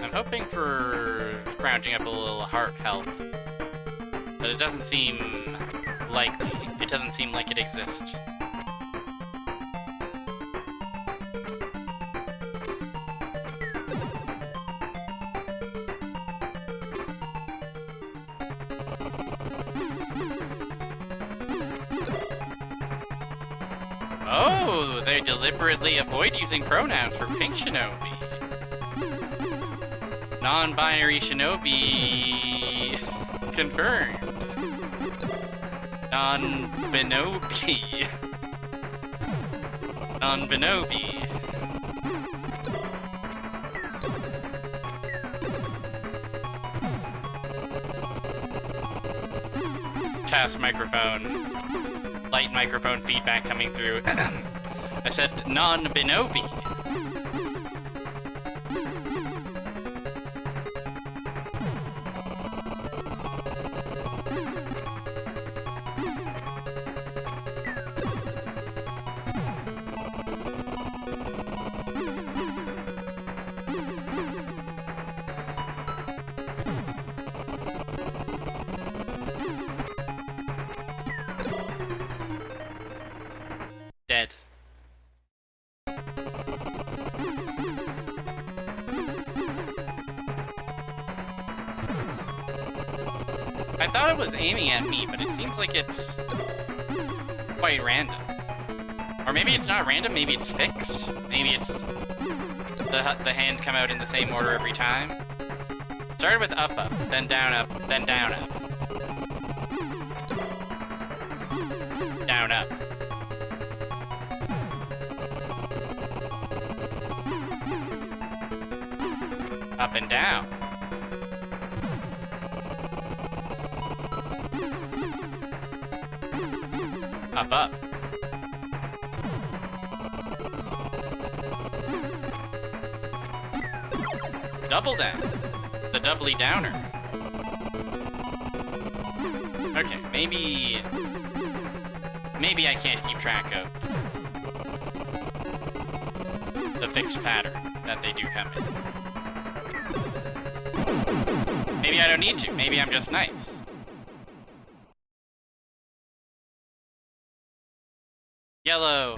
I'm hoping for scrounging up a little heart health, but it doesn't seem likely. It doesn't seem like it exists. Oh, they deliberately avoid using pronouns for pink shinobi. Non-binary shinobi confirmed. Non-binobi. Non-binobi. Task microphone. Light microphone feedback coming through. I said non-binobi. Dead. I thought it was aiming at me, but it seems like it's quite random. Or maybe it's not random, maybe it's fixed. Maybe it's the hand come out in the same order every time. Started with up, then down, then down, up. Down, up. Up and down. Up, up. Double down. The doubly downer. Okay, maybe I can't keep track of the fixed pattern that they do come in. Maybe I don't need to. Maybe I'm just nice. Yellow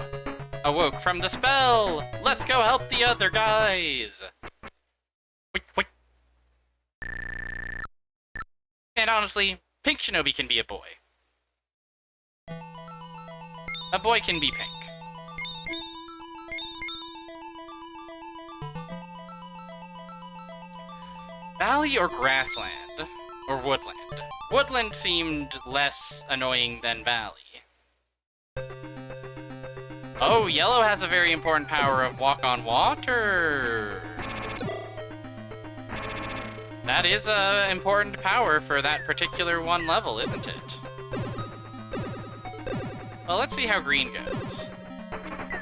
awoke from the spell! Let's go help the other guys! Wait, wait. And honestly, Pink Shinobi can be a boy. A boy can be pink. Valley or grassland? Or woodland? Woodland seemed less annoying than valley. Oh, yellow has a very important power of walk on water. That is a important power for that particular one level, isn't it? Well, let's see how green goes.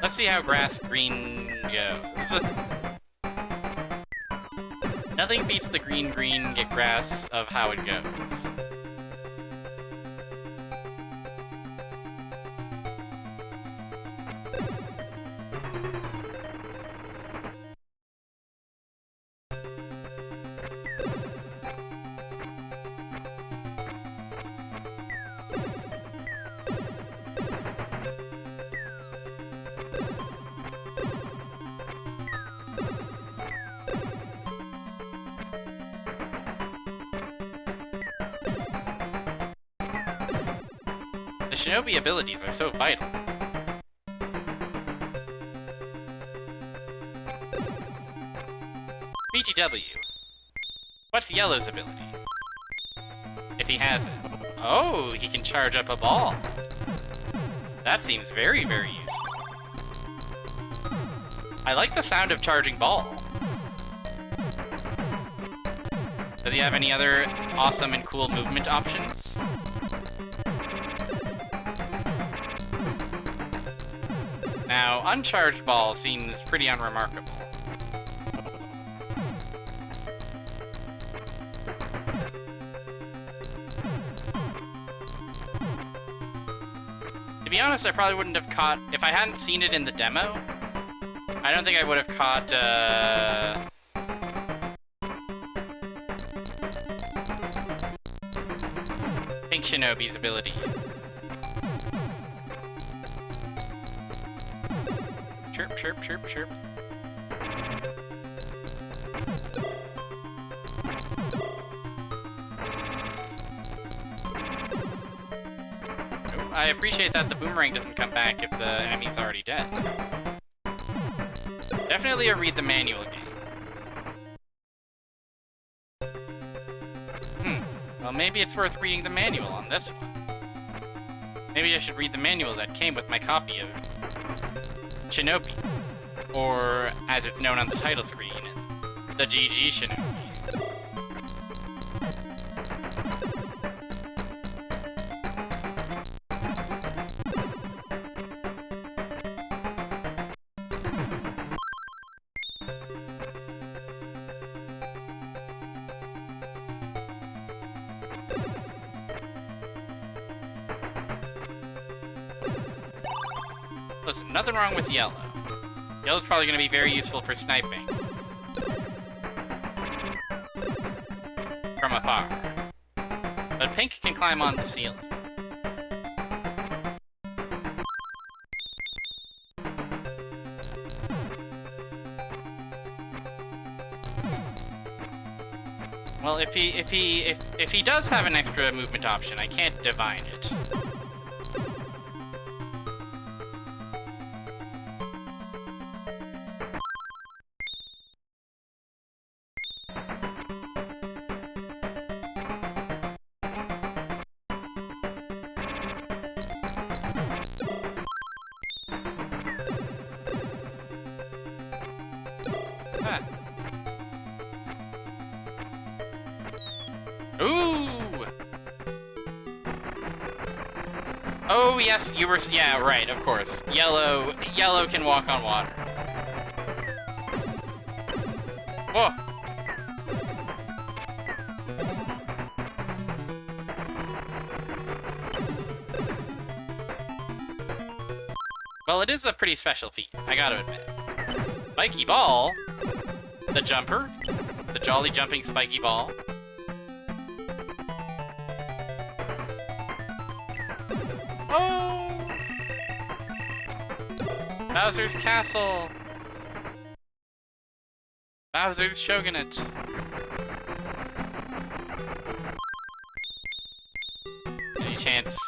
Let's see how grass green goes. Nothing beats the green get grass of how it goes. The shinobi abilities are so vital. BGW. What's Yellow's ability? If he has it. Oh, he can charge up a ball. That seems very, very useful. I like the sound of charging ball. Does he have any other awesome and cool movement options? Now, uncharged ball seems pretty unremarkable. To be honest, I probably wouldn't have caught... If I hadn't seen it in the demo, I don't think I would have caught, Pink Shinobi's ability. Chirp, chirp, chirp, chirp. I appreciate that the boomerang doesn't come back if the enemy's already dead. Definitely a read the manual game. Well, maybe it's worth reading the manual on this one. Maybe I should read the manual that came with my copy of Shinobi. Or, as it's known on the title screen, the GG Shinobi. Listen, nothing wrong with yellow. Yellow's probably going to be very useful for sniping. From afar. But pink can climb on the ceiling. Well, if he does have an extra movement option, I can't divine it. Ooh! Oh, yes, you were... Yeah, right, of course. Yellow can walk on water. Whoa! Well, it is a pretty special feat, I gotta admit. Spiky ball, the jumper, the jolly jumping spiky ball. Oh! Bowser's castle! Bowser's shogunate!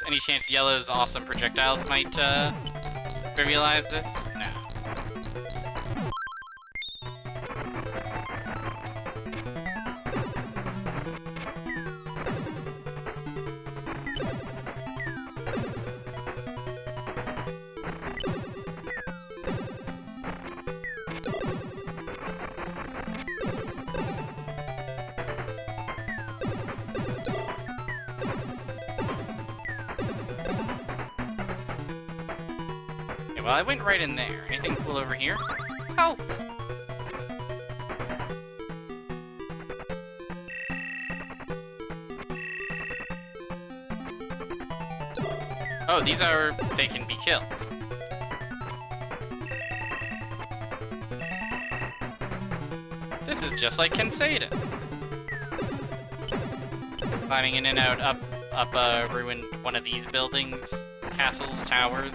Any chance Yellow's awesome projectiles might, trivialize this? No. well, I went right in there. Anything cool over here? Oh! Oh, these are... they can be killed. This is just like Kenseida. Climbing in and out up ruined one of these buildings, castles, towers.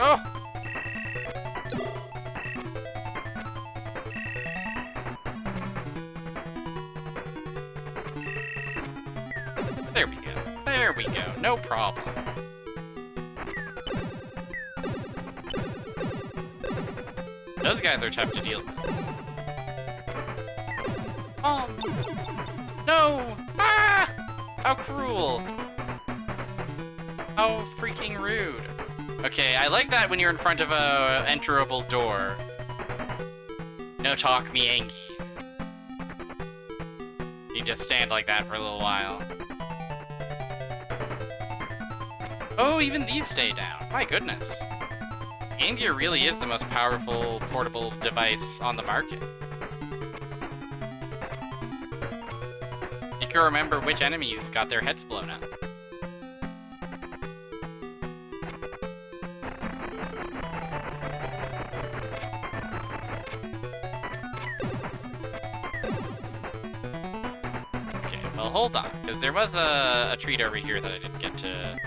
Oh! There we go. There we go. No problem. Those guys are tough to deal with. No! Ah! How cruel. How freaking rude. Okay, I like that when you're in front of a enterable door. No talk me Angie. You just stand like that for a little while. Oh, even these stay down. My goodness. Game Gear really is the most powerful portable device on the market. You can remember which enemies got their heads blown up. Well, hold on, because there was a treat over here that I didn't get to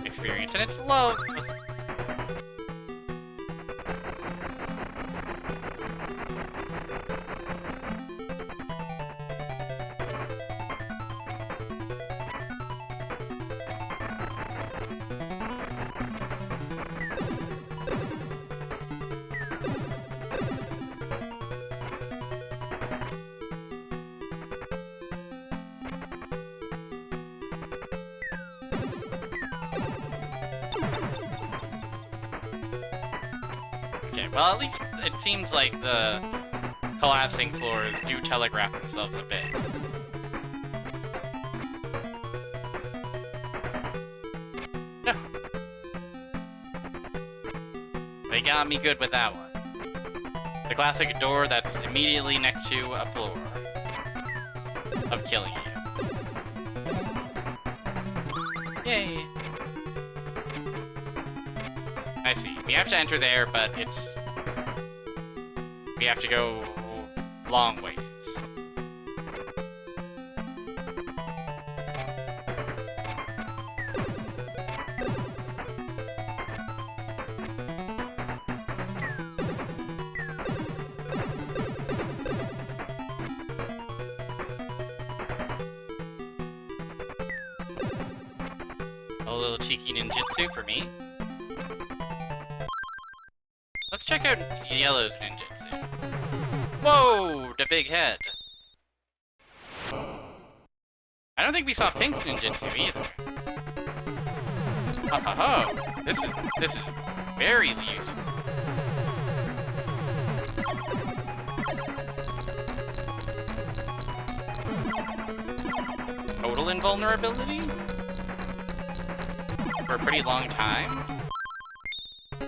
experience, and it's love. Okay, well, at least it seems like the collapsing floors do telegraph themselves a bit. No. They got me good with that one. The classic door that's immediately next to a floor of killing you. Yay. I see. We have to enter there, but it's... we have to go long ways. A little cheeky ninjutsu for me. Let's check out Yellow's ninjutsu. Whoa! The big head. I don't think we saw Pink's ninjutsu either. Ha ha ha! This is very useful. Total invulnerability? For a pretty long time?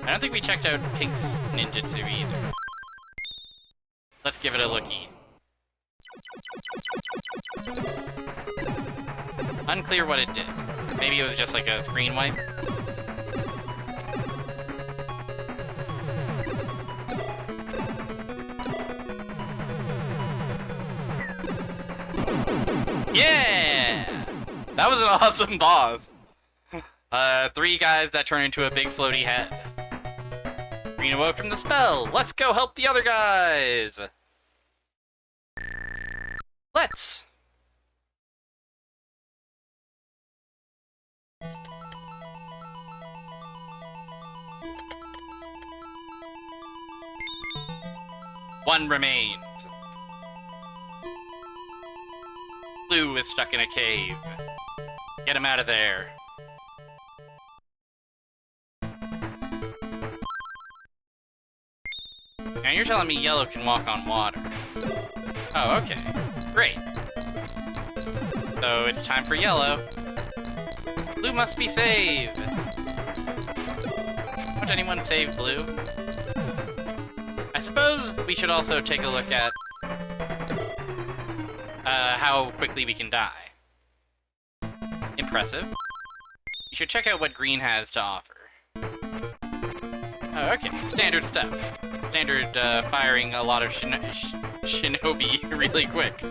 I don't think we checked out Pink's ninjutsu either. Let's give it a lookie. Unclear what it did. Maybe it was just like a screen wipe. Yeah! That was an awesome boss. 3 guys that turn into a big floaty head. Green awoke from the spell. Let's go help the other guys. Let's. One remains. Blue is stuck in a cave. Get him out of there. Now you're telling me yellow can walk on water. Oh, okay. Great. So it's time for yellow. Blue must be saved. Won't anyone save blue? I suppose we should also take a look at how quickly we can die. Impressive. You should check out what green has to offer. Oh, okay, standard stuff. Standard firing a lot of shinobi really quick.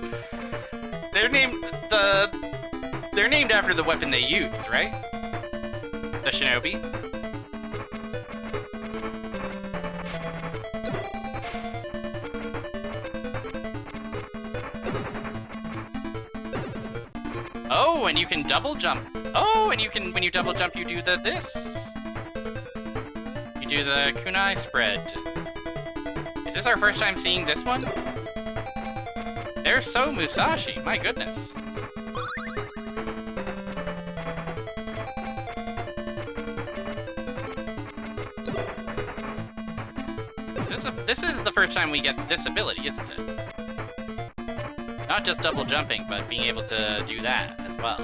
They're named after the weapon they use, right? The shinobi. Oh, and you can double jump. Oh, and when you double jump, you do this. You do the kunai spread. Is this our first time seeing this one? They're so Musashi, my goodness. This is the first time we get this ability, isn't it? Not just double jumping, but being able to do that as well.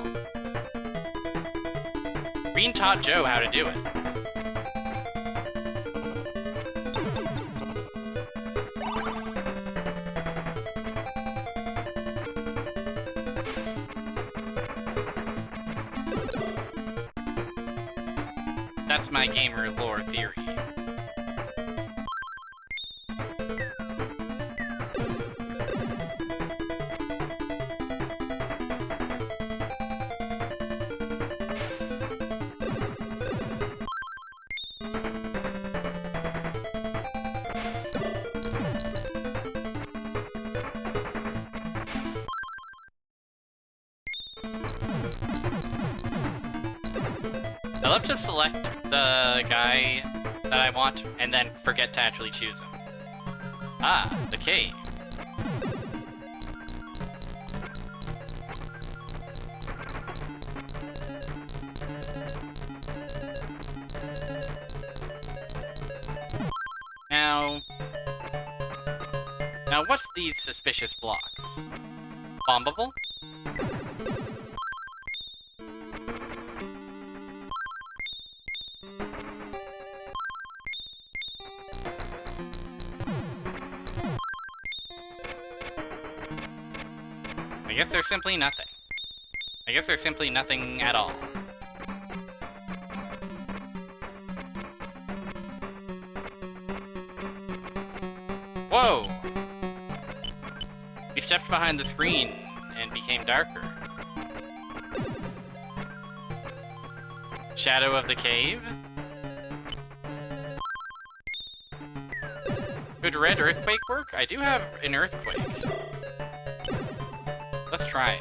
Green taught Joe how to do it. That's my gamer lore theory. I love to select the guy that I want and then forget to actually choose him. Ah, the cave. Now what's these suspicious blocks? Bombable? I guess there's simply nothing. I guess there's simply nothing at all. Whoa! We stepped behind the screen and became darker. Shadow of the cave? Could red earthquake work? I do have an earthquake. Let's try it.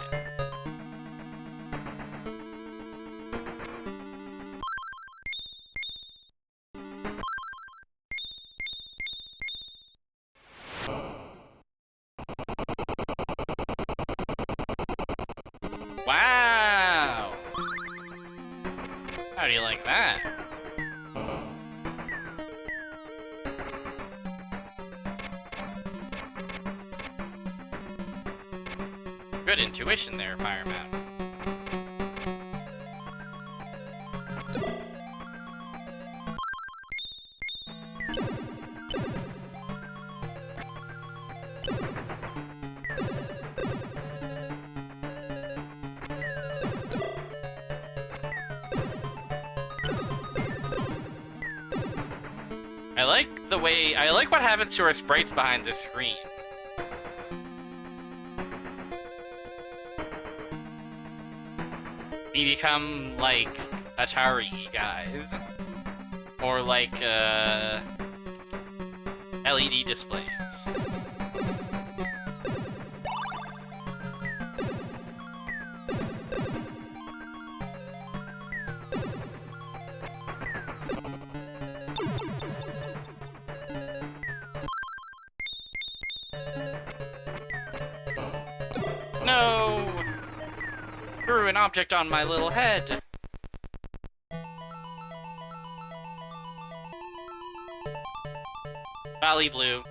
Wow! How do you like that? Good intuition there, Fireman. I like what happens to our sprites behind this screen. We become, like, Atari guys. Or, like, LED displays. No! Screw an object on my little head! Valley Blue.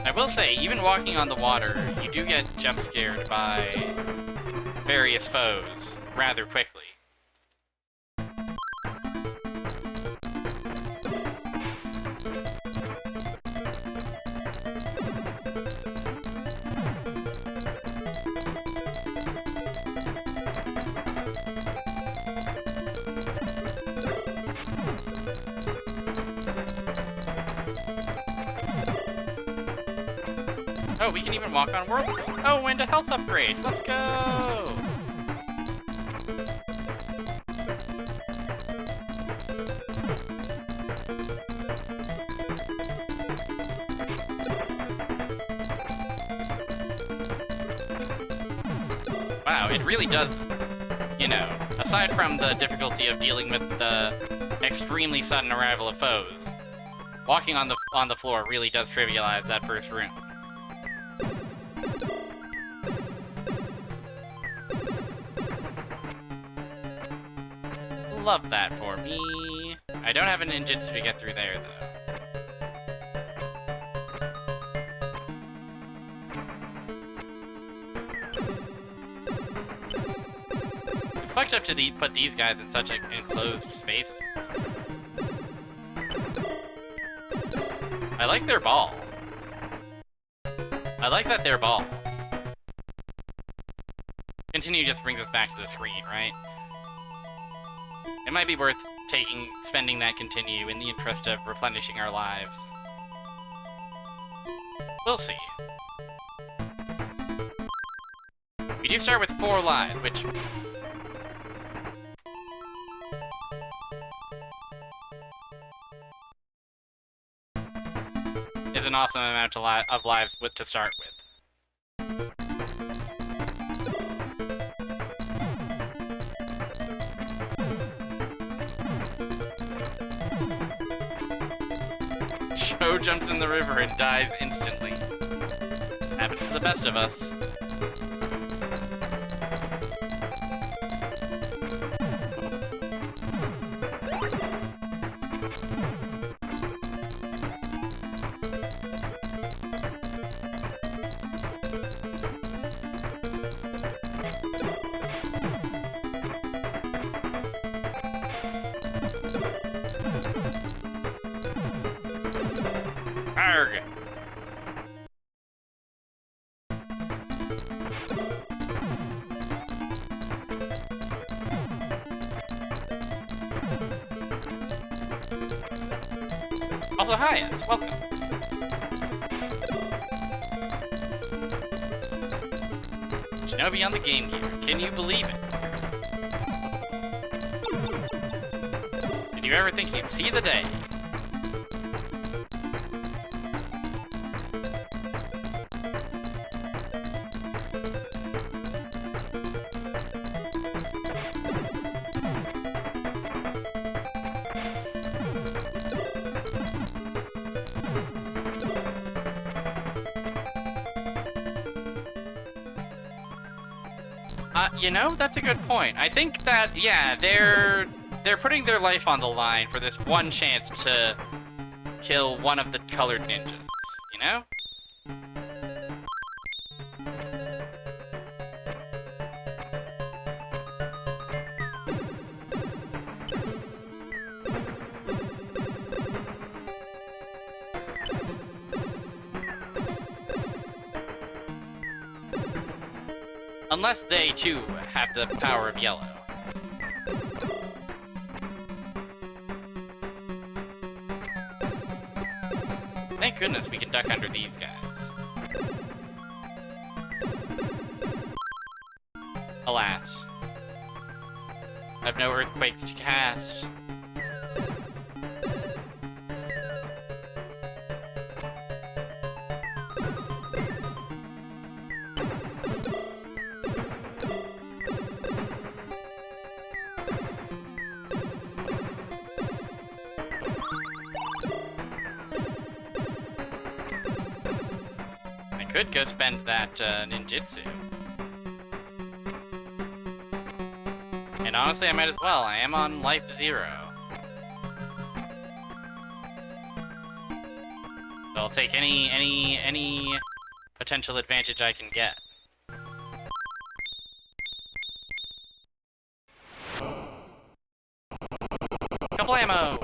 I will say, even walking on the water, you do get jump scared by various foes rather quickly. Oh, we can even walk on World. Oh, and a health upgrade. Let's go! Wow, it really does, you know, aside from the difficulty of dealing with the extremely sudden arrival of foes, walking on the floor really does trivialize that first room. Love that for me. I don't have a ninjutsu to get through there, though. It's fucked up to put these guys in such enclosed spaces. I like their ball. I like that they're ball. Continue just brings us back to the screen, right? It might be worth spending that continue in the interest of replenishing our lives. We'll see. We do start with 4 lives, which... is an awesome amount of lives to start with. Joe jumps in the river and dies instantly. Happens to the best of us. Arrgh! Also, hi, yes, welcome. Shinobi on the Game Gear. Can you believe it? Did you ever think you'd see the day? You know, that's a good point. I think that, yeah, they're putting their life on the line for this one chance to kill one of the colored ninjas, you know? Unless they, too, have the power of yellow. Thank goodness we can duck under these guys. Alas. I have no earthquakes to cast. could go spend that ninjutsu. And honestly, I might as well. I am on life 0. So I'll take any potential advantage I can get. Couple ammo!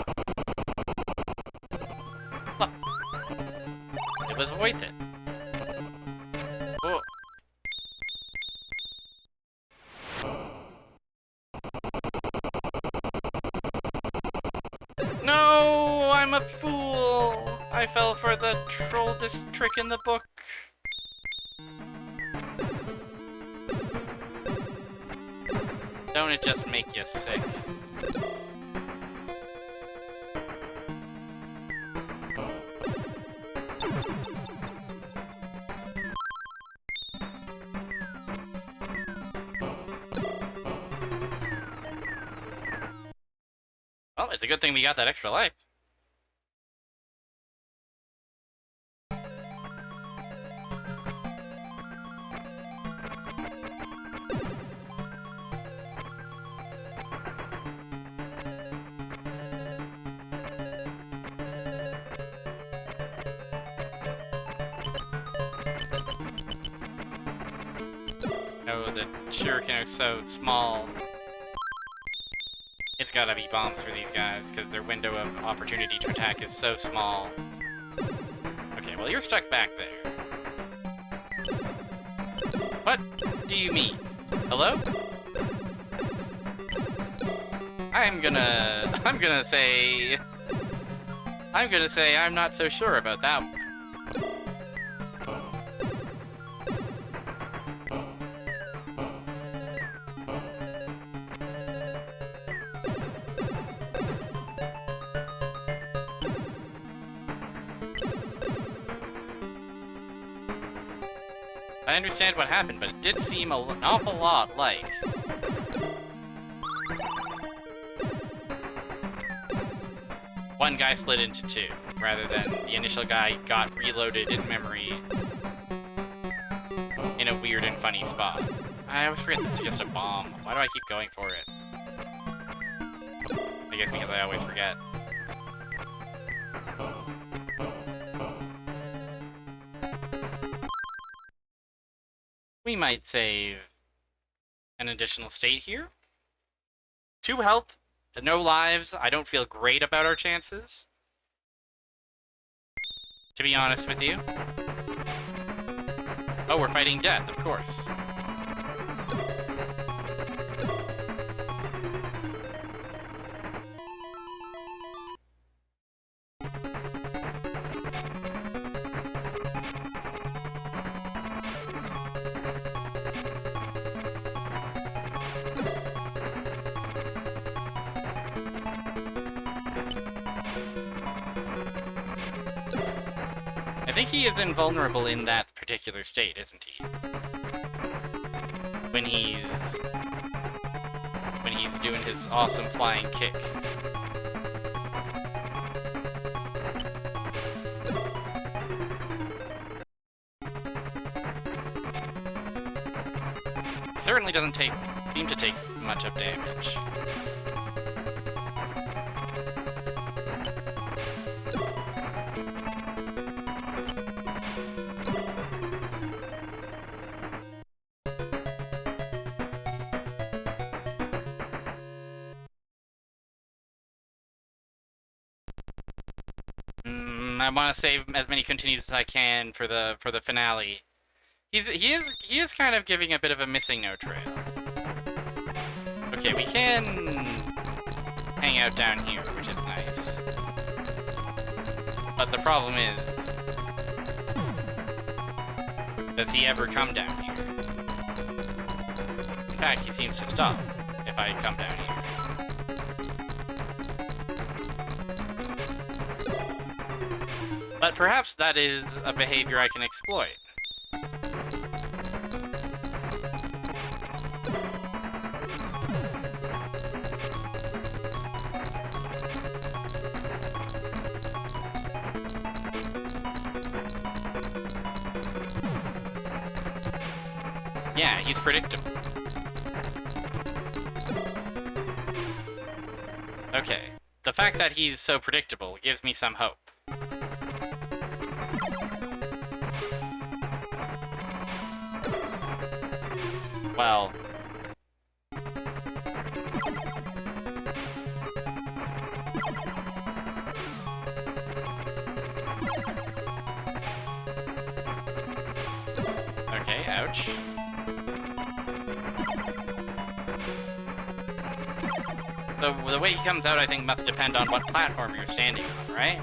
Look. It was worth it. Oh. No! I'm a fool! I fell for the trolldest trick in the book. Don't it just make you sick? Well, it's a good thing we got that extra life. Oh, the shuriken are so small. It's gotta be bombs for these guys, because their window of opportunity to attack is so small. Okay, well you're stuck back there. What do you mean? Hello? I'm gonna say I'm not so sure about that one. I understand what happened, but it did seem an awful lot like... one guy split into two, rather than the initial guy got reloaded in memory in a weird and funny spot. I always forget this is just a bomb. Why do I keep going for it? I guess because I always forget. We might save an additional state here. 2 health, no lives. I don't feel great about our chances, to be honest with you. Oh, we're fighting death, of course. I think he is invulnerable in that particular state, isn't he? When he's doing his awesome flying kick. Certainly doesn't seem to take much of damage. I want to save as many continues as I can for the finale. He is kind of giving a bit of a missing no trail. Okay, we can hang out down here, which is nice. But the problem is, does he ever come down here? In fact, he seems to stop if I come down here. But perhaps that is a behavior I can exploit. Yeah, he's predictable. Okay. The fact that he's so predictable gives me some hope. Well... Okay, ouch. So the way he comes out, I think, must depend on what platform you're standing on, right?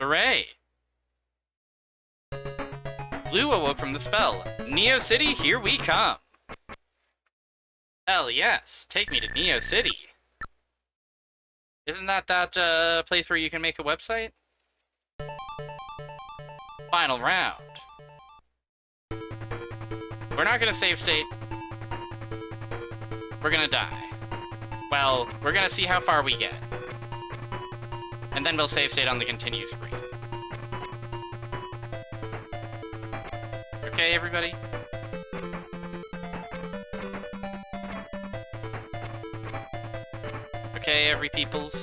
Hooray! Blue awoke from the spell. Neo City, here we come! Hell yes, take me to Neo City. Isn't that place where you can make a website? Final round. We're not gonna save state. We're gonna die. Well, we're gonna see how far we get. And then we'll save state on the continue screen. Okay, everybody? Okay, every peoples?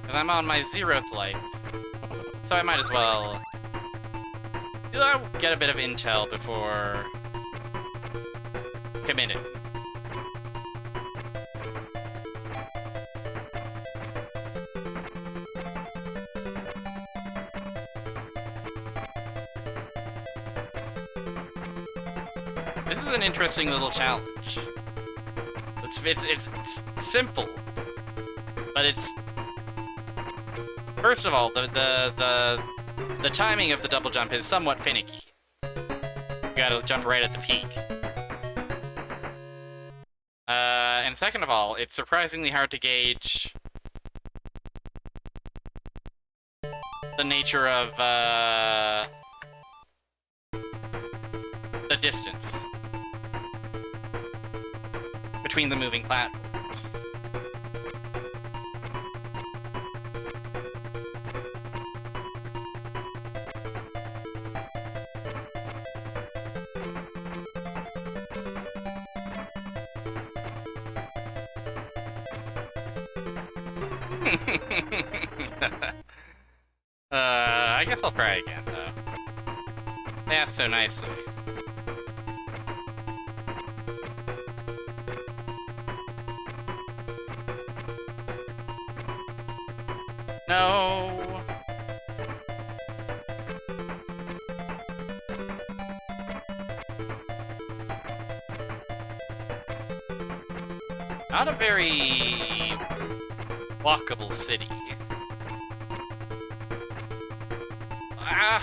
Because I'm on my 0th life, so I might as well get a bit of intel before committing. This is an interesting little challenge. It's simple, but it's... First of all, the timing of the double jump is somewhat finicky. You gotta jump right at the peak. And second of all, it's surprisingly hard to gauge the nature of, the distance between the moving platforms. I guess I'll try again, though. They asked so nicely. No! Not a very walkable city. Ah!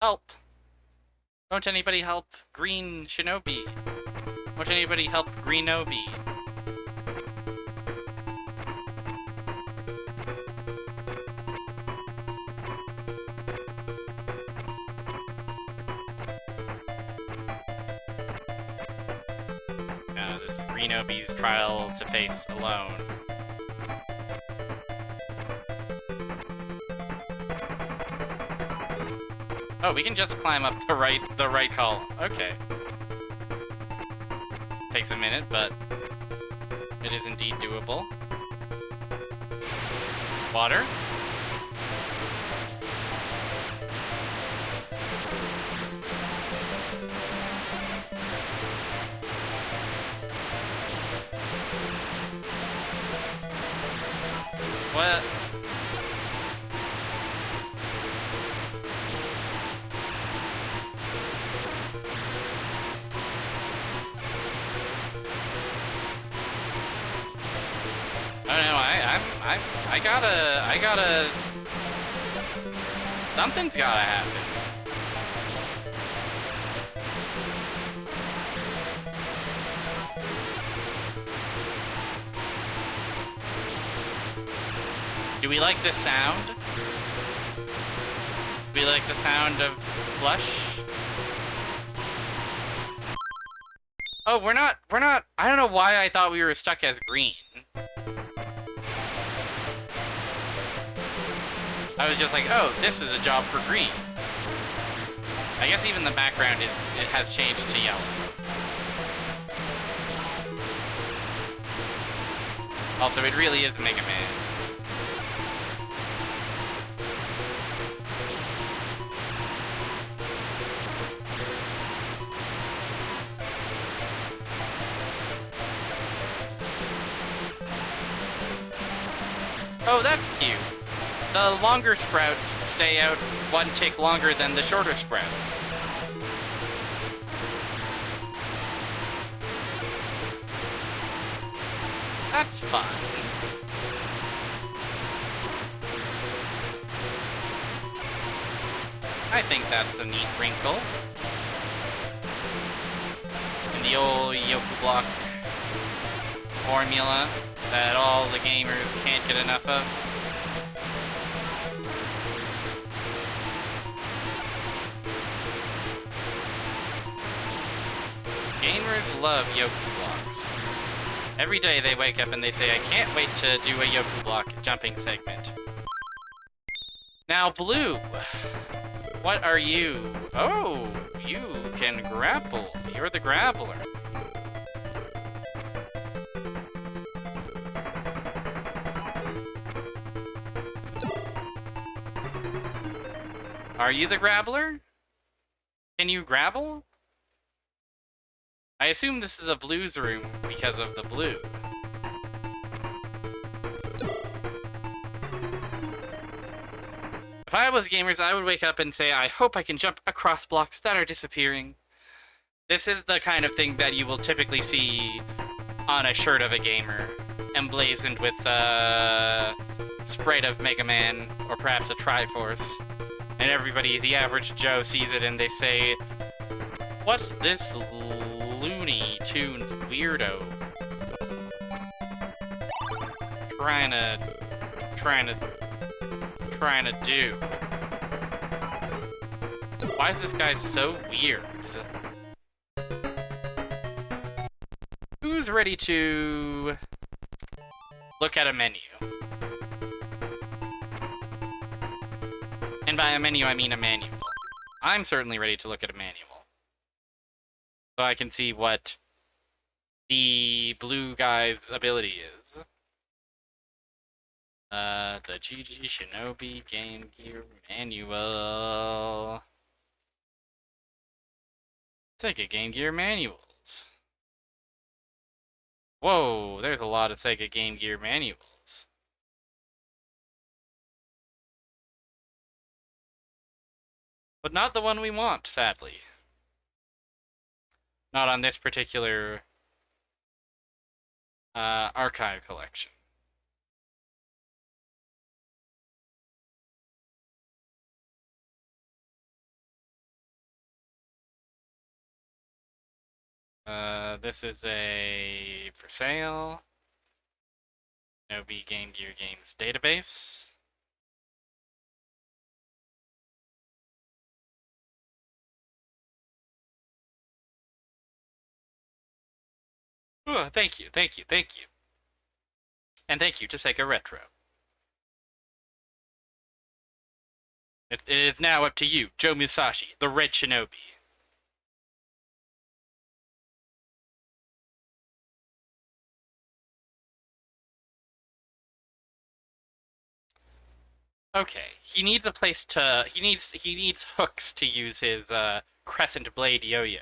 Help! Won't anybody help Green Shinobi? Won't anybody help Greenobi? This Greenobi's trial to face alone. Oh, we can just climb up the right column. Okay. Takes a minute, but it is indeed doable. Water. What? I don't know, I'm I gotta. Something's gotta happen. Do we like the sound? Do we like the sound of flush? Oh, we're not, I don't know why I thought we were stuck as green. I was just like, oh, this is a job for green. I guess even the background, it has changed to yellow. Also, it really is Mega Man. Oh, that's cute. The longer sprouts stay out one tick longer than the shorter sprouts. That's fun. I think that's a neat wrinkle in the old Yoku Block formula that all the gamers can't get enough of. Gamers love Yoku Blocks. Every day they wake up and they say, I can't wait to do a Yoku Block jumping segment. Now, Blue, what are you? Oh, you can grapple. You're the grappler. Are you the grappler? Can you grapple? I assume this is a blues room because of the blue. If I was gamers, I would wake up and say, I hope I can jump across blocks that are disappearing. This is the kind of thing that you will typically see on a shirt of a gamer, emblazoned with a sprite of Mega Man, or perhaps a Triforce. And everybody, the average Joe, sees it and they say, what's this Looney Tunes weirdo trying to do? Why is this guy so weird? Who's ready to look at a menu? And by a menu, I mean a manual. I'm certainly ready to look at a manual. So I can see what the blue guy's ability is. The GG Shinobi Game Gear Manual. Sega Game Gear Manuals. Whoa, there's a lot of Sega Game Gear Manuals. But not the one we want, sadly. Not on this particular archive collection. This is a for sale. Shinobi Game Gear Games database. Oh, thank you. And thank you to Sega Retro. It is now up to you, Joe Musashi, the Red Shinobi. Okay, he needs a place to. He needs hooks to use his crescent blade yo-yo.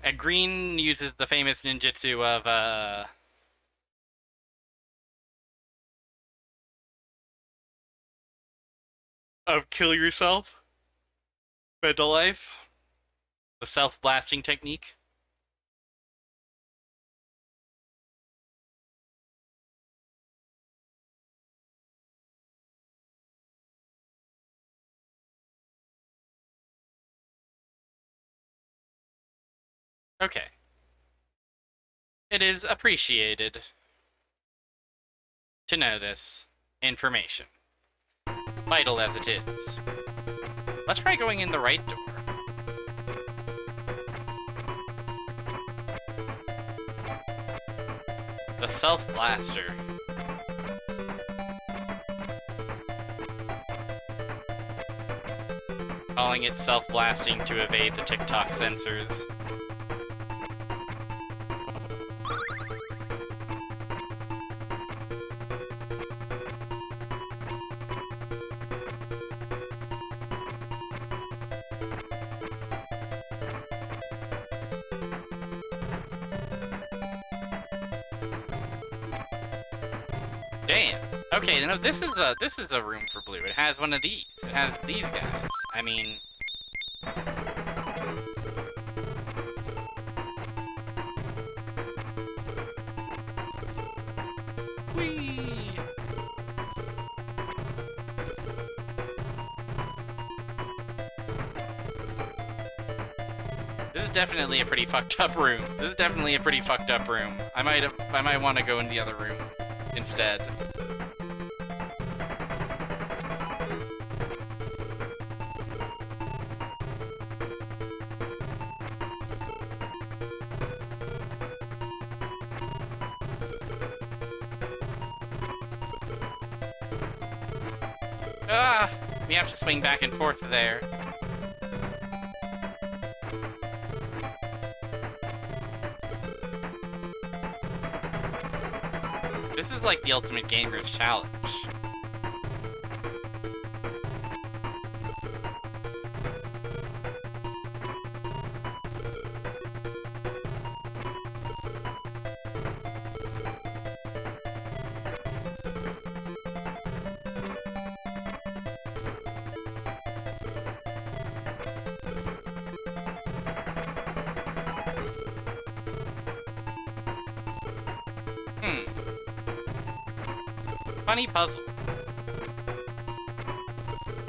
And Green uses the famous ninjutsu of of kill yourself. Mental life. The self-blasting technique. Okay. It is appreciated to know this information. Vital as it is. Let's try going in the right door. The self-blaster. Calling it self-blasting to evade the TikTok censors. Damn. Okay, you know, this is a room for blue. It has one of these. It has these guys. I mean, whee. This is definitely a pretty fucked up room. This is definitely a pretty fucked up room. I might want to go in the other room instead. Ah! We have to swing back and forth there. This is like the ultimate gamer's challenge. Funny puzzle.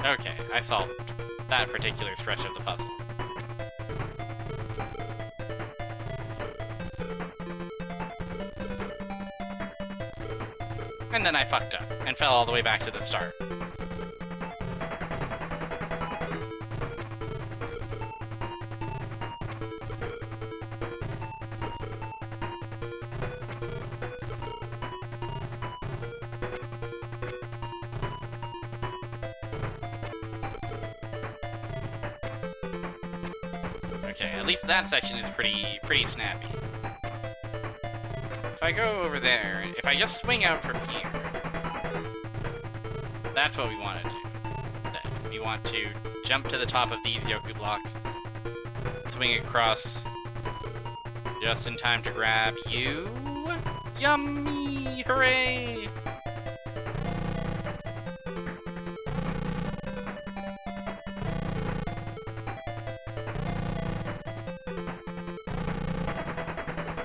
Okay, I solved that particular stretch of the puzzle. And then I fucked up and fell all the way back to the start. Okay, at least that section is pretty snappy. If I go over there, if I just swing out from here, that's what we want to do. Then we want to jump to the top of these Yoku blocks, swing across just in time to grab you. Yummy! Hooray!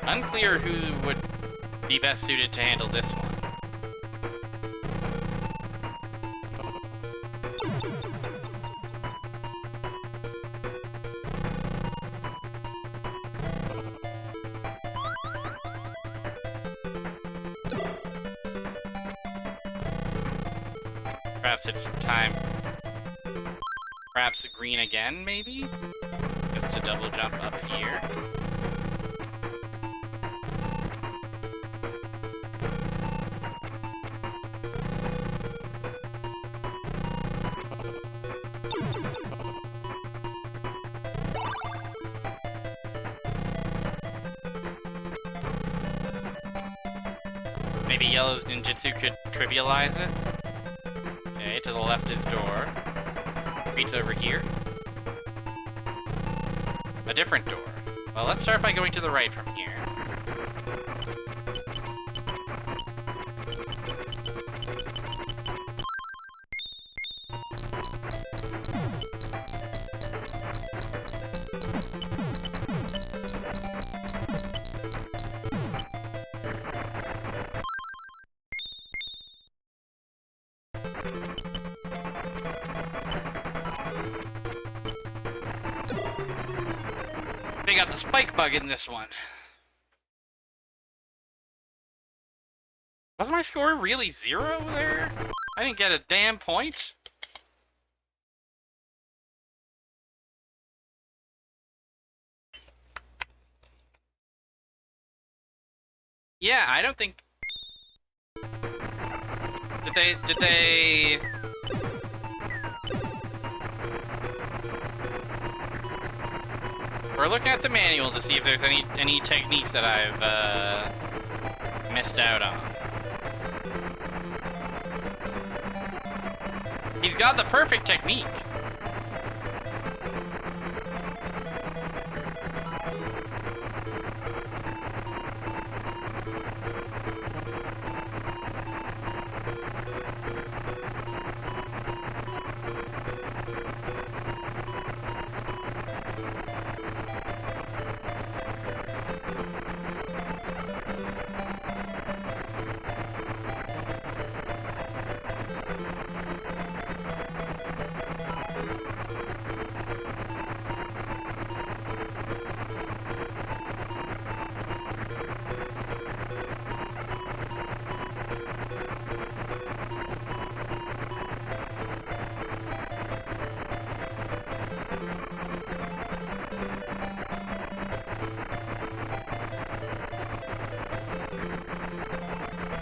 Unclear who would be best suited to handle this one. Perhaps it's time. Perhaps green again, maybe? Just to double jump up here. Maybe yellow's ninjutsu could trivialize it. Okay, to the left is door. Reach over here. A different door. Well, let's start by going to the right from here. They got the spike bug in this one. Was my score really 0 there? I didn't get a damn point. Yeah, I don't think... Did they... We're looking at the manual to see if there's any techniques that I've, missed out on. He's got the perfect technique.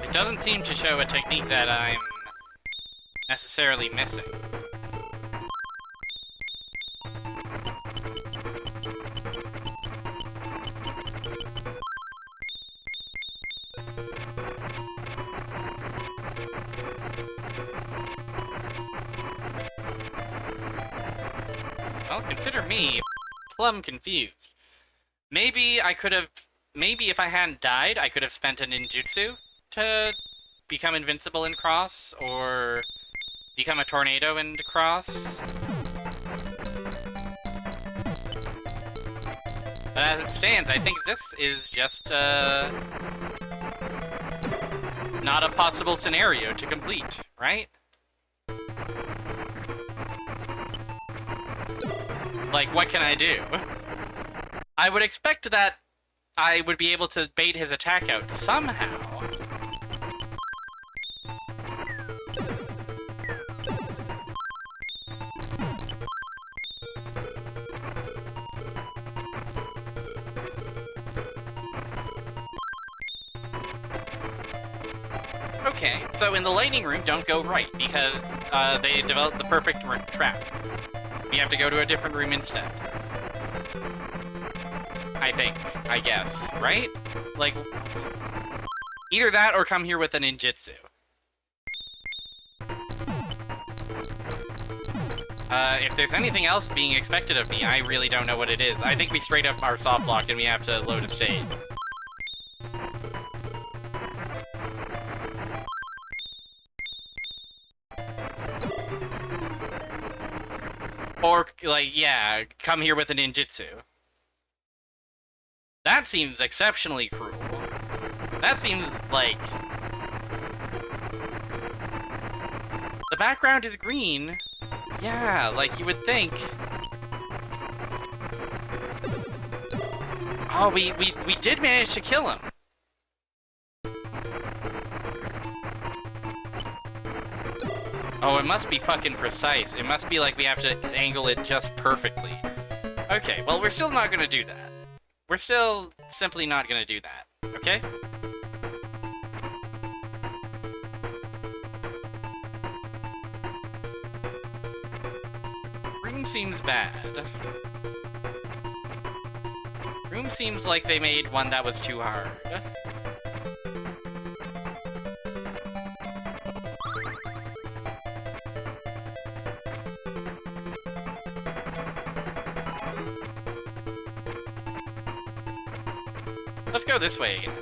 It doesn't seem to show a technique that I'm necessarily missing. Well, consider me plumb confused. Maybe I could have... Maybe if I hadn't died, I could have spent a ninjutsu to become invincible in Cross, or become a tornado in Cross. But as it stands, I think this is just, not a possible scenario to complete, right? Like, what can I do? I would expect that I would be able to bait his attack out somehow. Okay, so in the lightning room, don't go right, because they developed the perfect trap. We have to go to a different room instead. I think. I guess. Right? Like, either that or come here with a ninjutsu. If there's anything else being expected of me, I really don't know what it is. I think we straight up are soft blocked and we have to load a stage. Or, like, yeah, come here with a ninjutsu. That seems exceptionally cruel. That seems like... The background is green. Yeah, like you would think. Oh, we did manage to kill him. Oh, it must be fucking precise. It must be like we have to angle it just perfectly. Okay, well, we're still not gonna do that. We're still simply not gonna do that, okay? Room seems bad. Room seems like they made one that was too hard. Let's go this way again.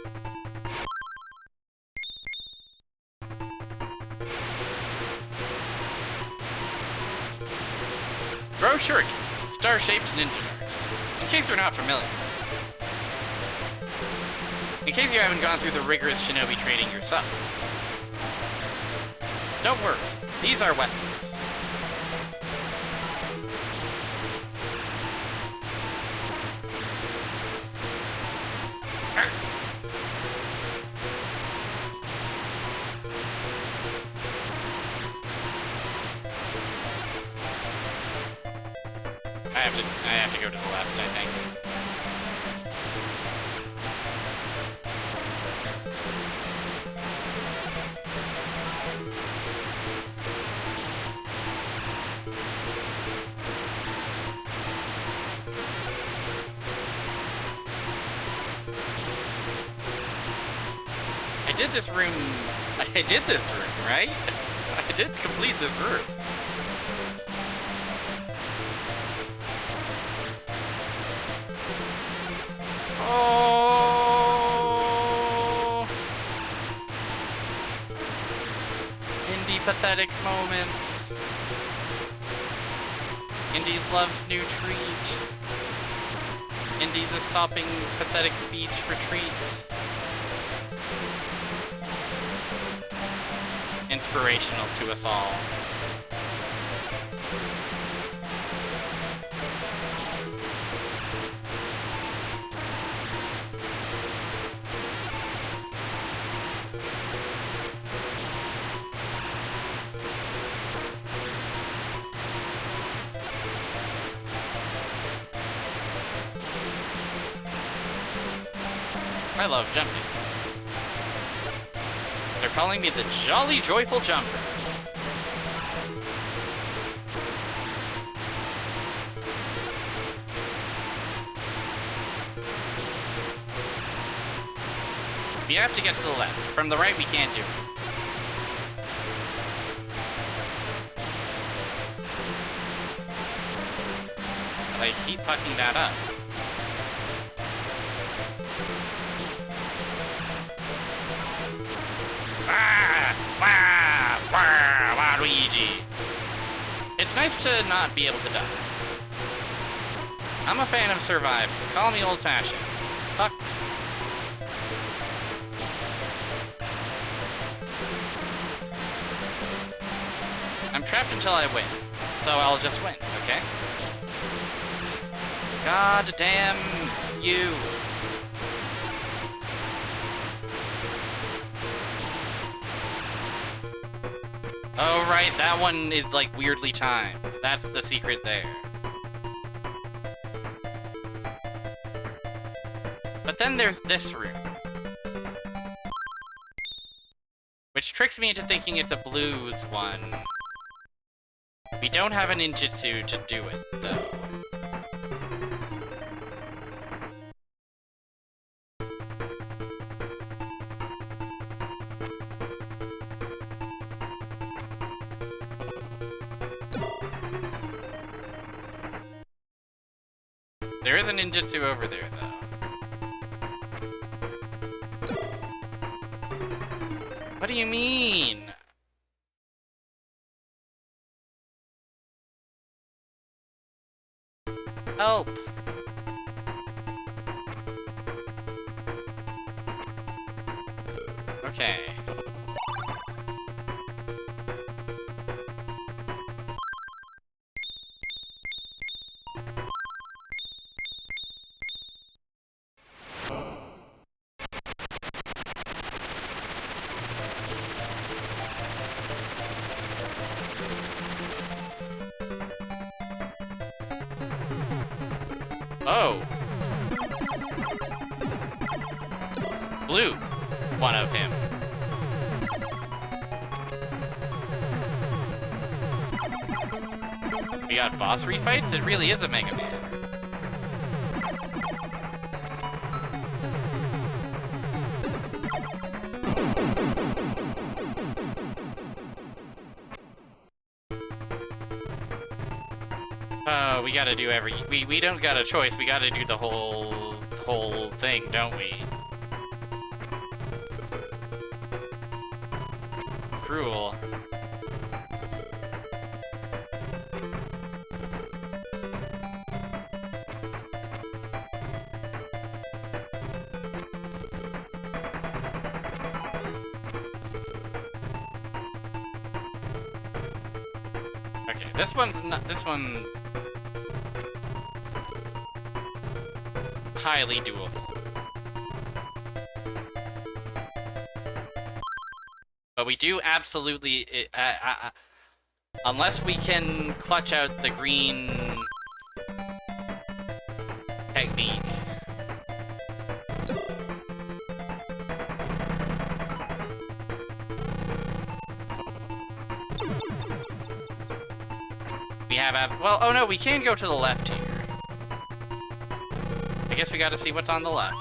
Throw shurikens, star-shaped ninja darts. In case you're not familiar. In case you haven't gone through the rigorous shinobi training yourself. Don't worry, These are weapons. I have to go to the left, I think. I did this room, right? I did complete this room. Oh! Indy pathetic moments. Indy loves new treat. Indy the sopping pathetic beast retreats. Inspirational to us all. I love jumping. They're calling me the Jolly Joyful Jumper. We have to get to the left. From the right, we can't do it. But I keep fucking that up. Luigi. It's nice to not be able to die. I'm a fan of surviving. Call me old-fashioned. Fuck. I'm trapped until I win. So I'll just win, okay? God damn you. Oh, right, that one is, like, weirdly timed. That's the secret there. But then there's this room. Which tricks me into thinking it's a blues one. We don't have a ninjutsu to do it, though. There is a ninjutsu over there, though. What do you mean? Help! Okay. Oh. Blue. One of him. We got boss refights? It really is a Mega Man. Oh, we gotta do we don't got a choice, we gotta do the whole thing, don't we? Cruel. Okay, this one's not. This one's highly doable. But we do absolutely, unless we can clutch out the green technique. We have, well, oh no, we can go to the left here. I guess we gotta see what's on the left.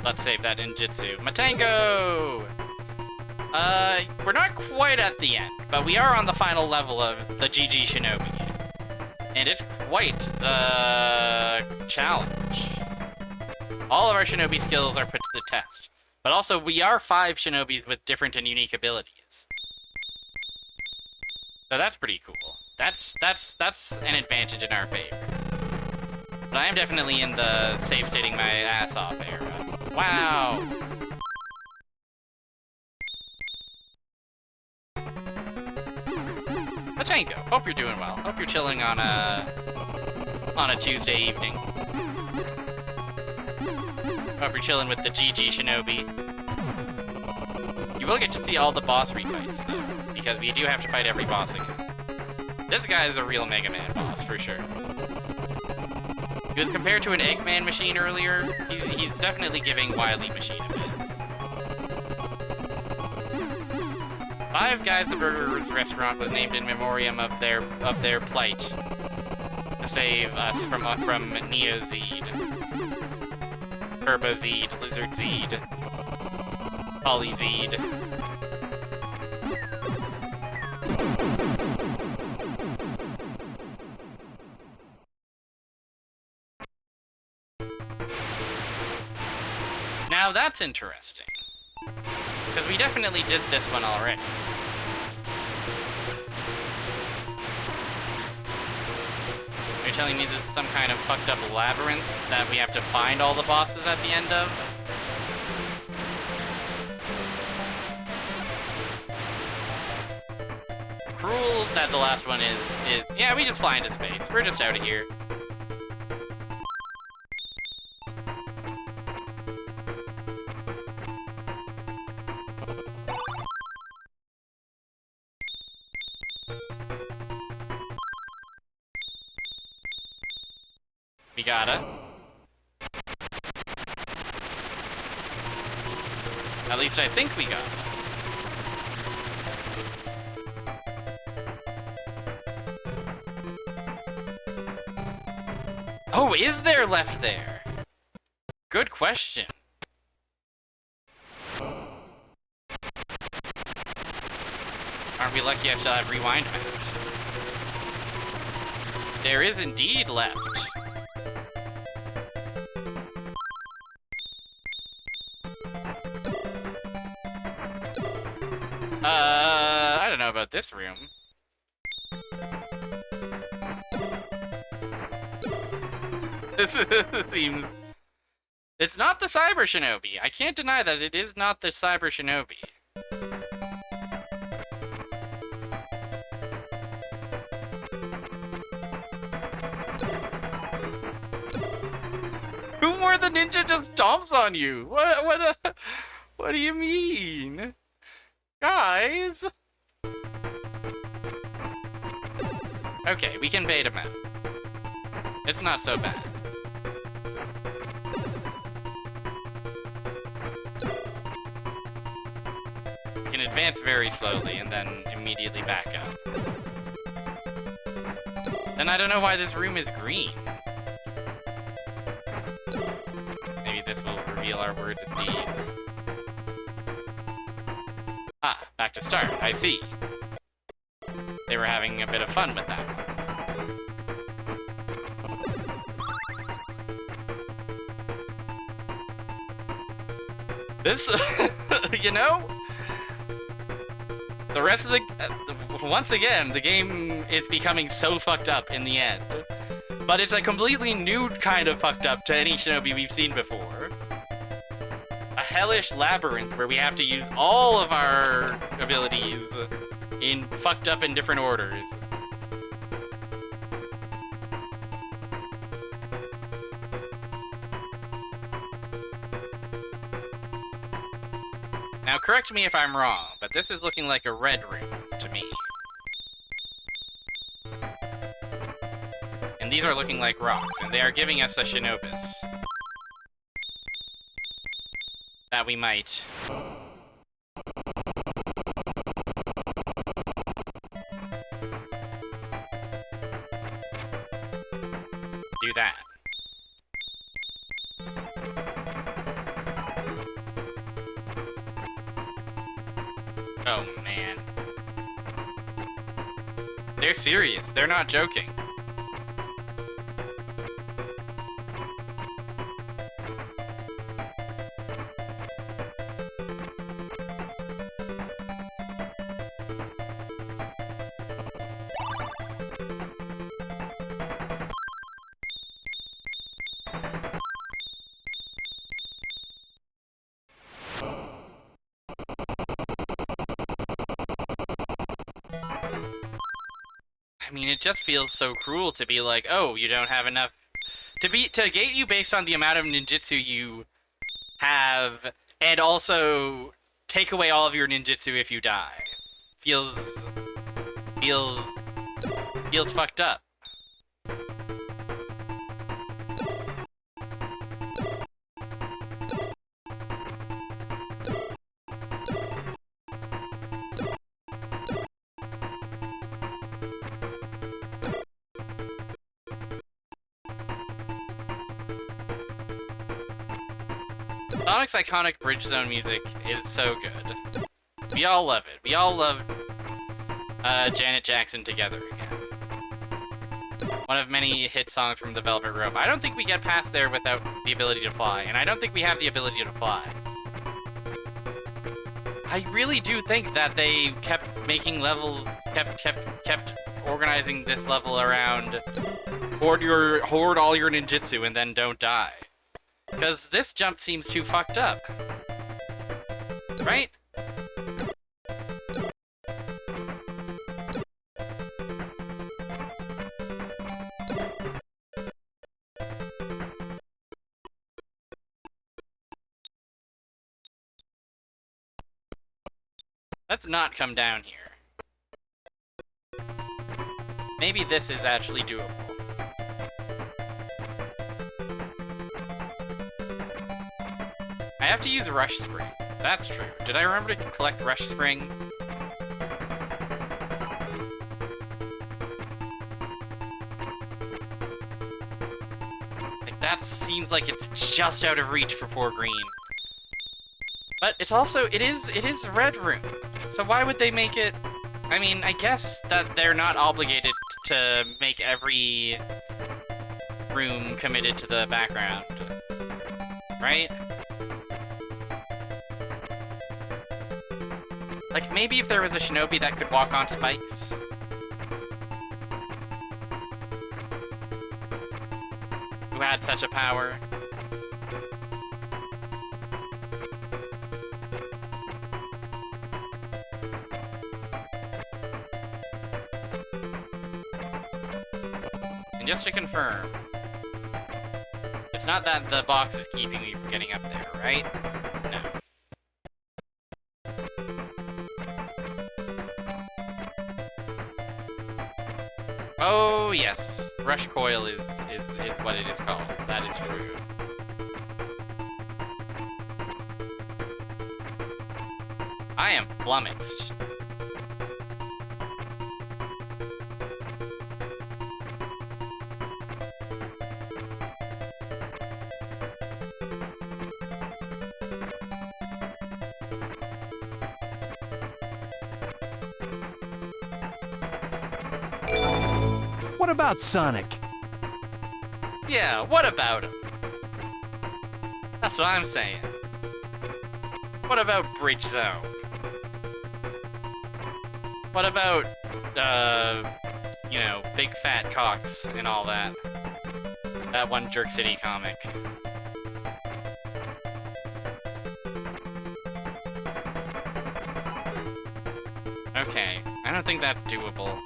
Let's save that ninjutsu. Matango! We're not quite at the end, but we are on the final level of the GG Shinobi. And it's quite the challenge. All of our Shinobi skills are put to the test. But also, we are 5 Shinobis with different and unique abilities. So that's pretty cool. That's an advantage in our favor. But I am definitely in the save stating my ass off era. Wow! Matango, hope you're doing well. Hope you're chilling on a Tuesday evening. Hope you're chilling with the GG Shinobi. You will get to see all the boss refights, though, because we do have to fight every boss again. This guy is a real Mega Man boss, for sure. He was compared to an Eggman machine earlier. He's definitely giving Wily Machine a bit. Five Guys the Burger's restaurant was named in memoriam of their plight to save us from Neozed, Turbozed, Lizardzed, Polyzed. Now that's interesting, because we definitely did this one already. You're telling me that it's some kind of fucked up labyrinth that we have to find all the bosses at the end of? Cruel that the last one is yeah, we just fly into space. We're just out of here. We gotta. At least I think we got it. Oh, is there left there? Good question. Aren't we lucky I still have rewind mode? There is indeed left. I don't know about this room. This seems... It's not the Cyber Shinobi. I can't deny that it is not the Cyber Shinobi. Who more the ninja just stomps on you? What do you mean? Guys! Okay, we can bait him out. It's not so bad. We can advance very slowly and then immediately back up. Then I don't know why this room is green. Maybe this will reveal our words and deeds. Ah, back to start, I see. They were having a bit of fun with that one. This, you know, The rest of the... once again, the game is becoming so fucked up in the end. But it's a completely new kind of fucked up to any shinobi we've seen before. A hellish labyrinth where we have to use all of our abilities in fucked up in different orders. Now, correct me if I'm wrong, but this is looking like a red room to me. And these are looking like rocks, and they are giving us a shinobis. That we might... do that. Oh, man. They're serious. They're not joking. I mean, it just feels so cruel to be like, oh, you don't have enough... To gate you based on the amount of ninjutsu you have, and also take away all of your ninjutsu if you die. Feels fucked up. Sonic's iconic Bridge Zone music is so good. We all love it. We all love Janet Jackson Together Again. One of many hit songs from the Velvet Rope. I don't think we get past there without the ability to fly, and I don't think we have the ability to fly. I really do think that they kept making levels, kept organizing this level around hoard all your ninjutsu and then don't die. Because this jump seems too fucked up. Right? Let's not come down here. Maybe this is actually doable. I have to use Rush Spring. That's true. Did I remember to collect Rush Spring? Like, that seems like it's just out of reach for poor Green. But it's also, it is Red Room. So why would they make it... I mean, I guess that they're not obligated to make every room committed to the background. Right? Like, maybe if there was a shinobi that could walk on spikes. Who had such a power. And just to confirm, it's not that the box is keeping me from getting up there, right? No. Oh, yes. Rush Coil is what it is called. That is true. I am flummoxed. What about Sonic? Yeah, what about him? That's what I'm saying. What about Bridge Zone? What about, you know, big fat cocks and all that? That one Jerk City comic. Okay, I don't think that's doable.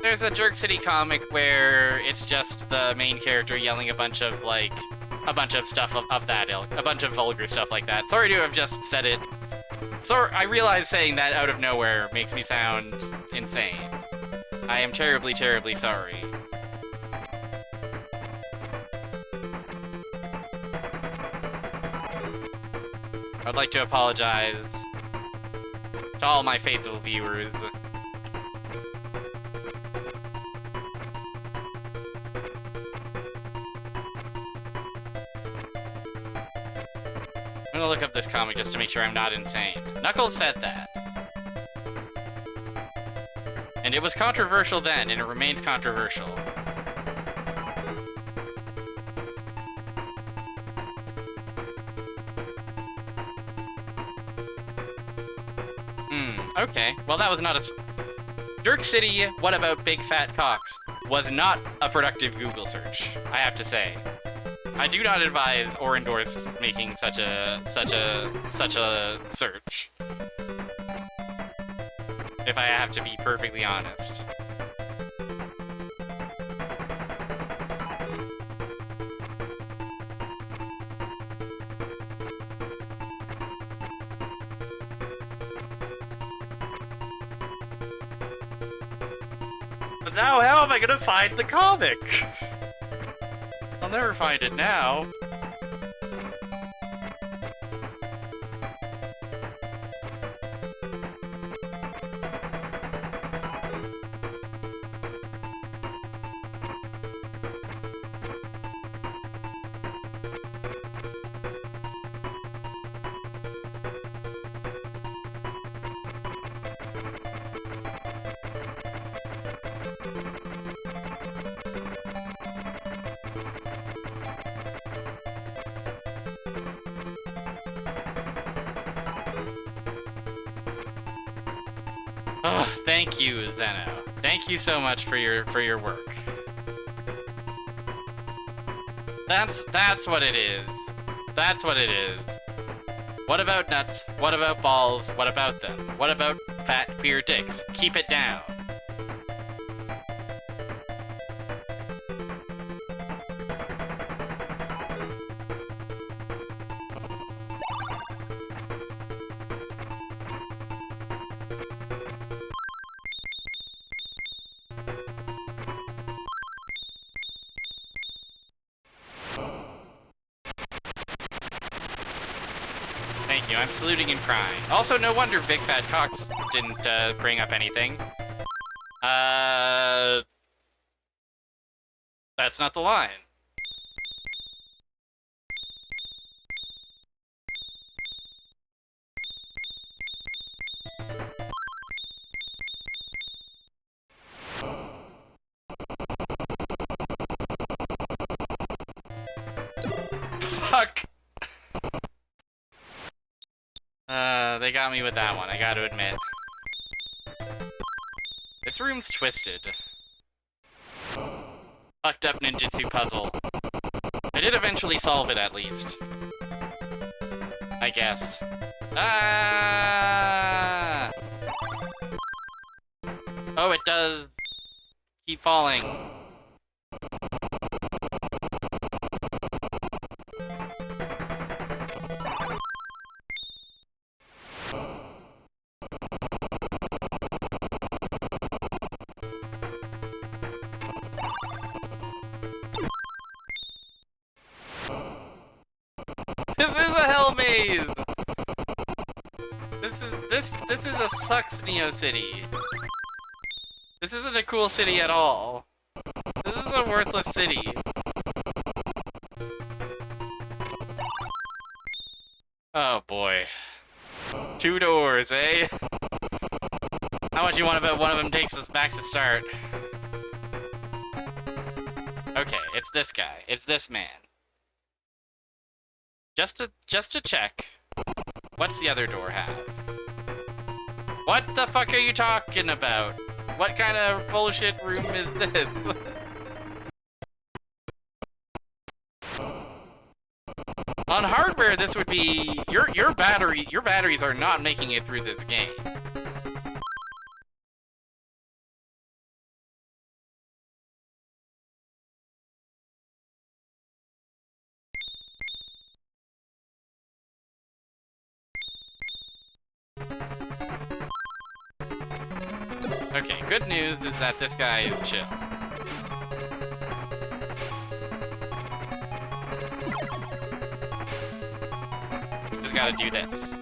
There's a Jerk City comic where it's just the main character yelling a bunch of, like, a bunch of stuff of that ilk. A bunch of vulgar stuff like that. Sorry to have just said it. Sorry, I realize saying that out of nowhere makes me sound insane. I am terribly, terribly sorry. I'd like to apologize to all my faithful viewers. I'm gonna look up this comic just to make sure I'm not insane. Knuckles said that. And it was controversial then, and it remains controversial. Okay. Well, that was not a... Jerk City, what about big fat cocks? Was not a productive Google search, I have to say. I do not advise or endorse making such a search. If I have to be perfectly honest. But now, how am I gonna find the comic? I'll never find it now. Oh, thank you, Zeno. Thank you so much for your work. That's what it is. That's what it is. What about nuts? What about balls? What about them? What about fat queer dicks? Keep it down. Thank you, I'm saluting and crying. Also, no wonder Big Fat Cox didn't bring up anything. That's not the line. Fuck! They got me with that one, I gotta admit. This room's twisted. Fucked up ninjutsu puzzle. I did eventually solve it, at least. I guess. Ah! Oh, it does keep falling. This is a hell maze! This is a sucks Neo City. This isn't a cool city at all. This is a worthless city. Oh boy. 2 doors, eh? How much you want to bet one of them takes us back to start? Okay, it's this guy. It's this man. Just to check. What's the other door have? What the fuck are you talking about? What kind of bullshit room is this? On hardware, this would be your batteries are not making it through this game. Okay, good news is that this guy is chill. Just gotta do this.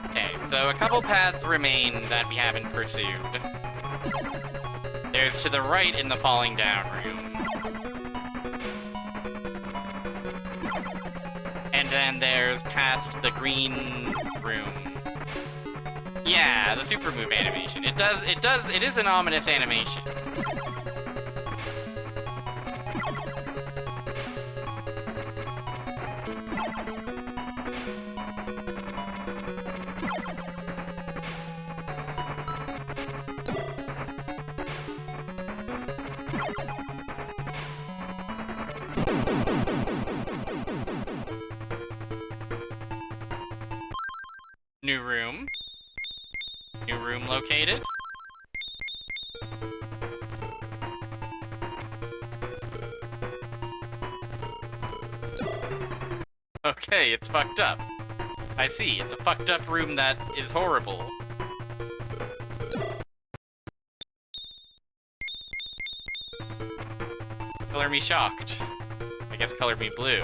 Okay, so a couple paths remain that we haven't pursued. There's to the right in the falling down room. And then there's past the green room. Yeah, the super move animation. It is an ominous animation. New room. New room located. Okay, it's fucked up. I see, it's a fucked up room that is horrible. Color me shocked. I guess color me blue.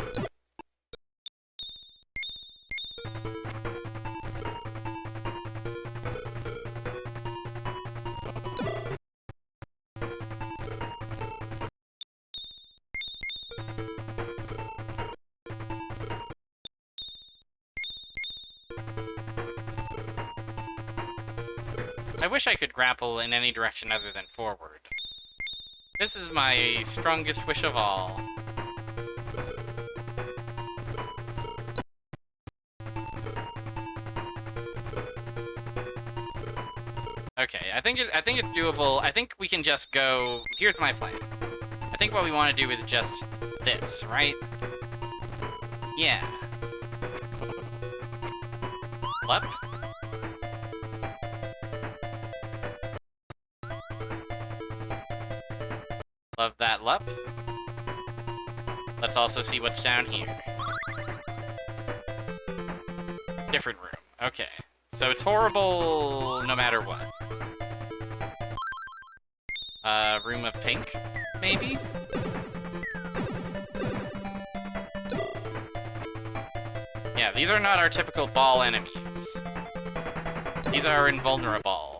I wish I could grapple in any direction other than forward. This is my strongest wish of all. Okay, I think it's doable. I think we can just go. Here's my plan. I think what we want to do is just this, right? Yeah. Up. Love that lup. Let's also see what's down here. Different room. Okay. So it's horrible no matter what. Room of pink, maybe? Yeah, these are not our typical ball enemies. These are invulnerable.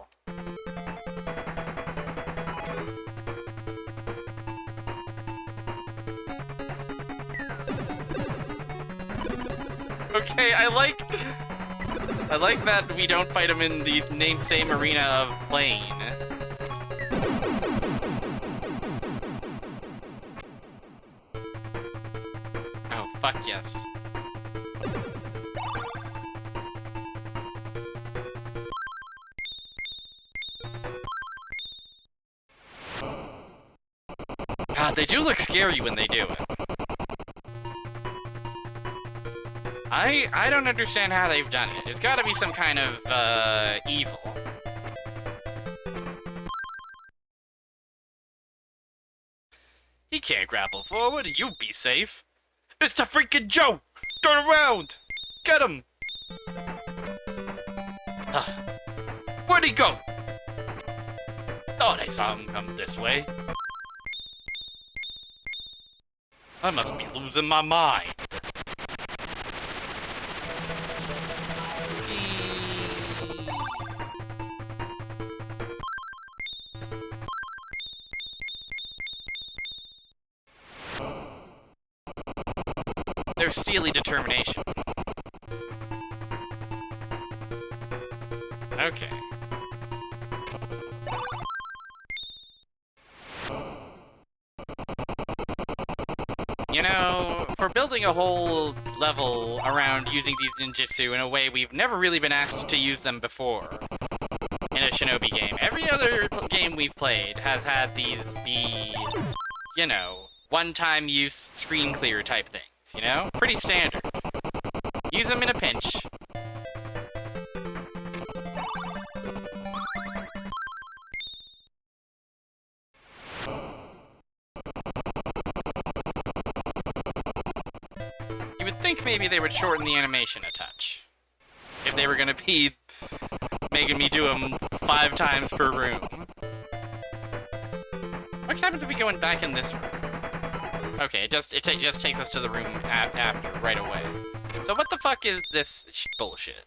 Okay, I like that we don't fight him in the same arena of plane. Oh, fuck yes. God, they do look scary when they do it. I don't understand how they've done it. It's gotta be some kind of, evil. He can't grapple forward, you'll be safe. It's a freaking joke! Turn around! Get him! Where'd he go? Thought I saw him come this way. I must be losing my mind. Their steely determination. Okay. building a whole level around using these ninjutsu in a way we've never really been asked to use them before in a shinobi game. Every other game we've played has had these be, you know, one-time use screen clear type things, you know? Pretty standard. Use them in a pinch. You would think maybe they would shorten the animation a touch. If they were gonna be making me do them 5 times per room. What happens if we go in back in this room? Okay, it just takes us to the room after, right away. So what the fuck is this bullshit?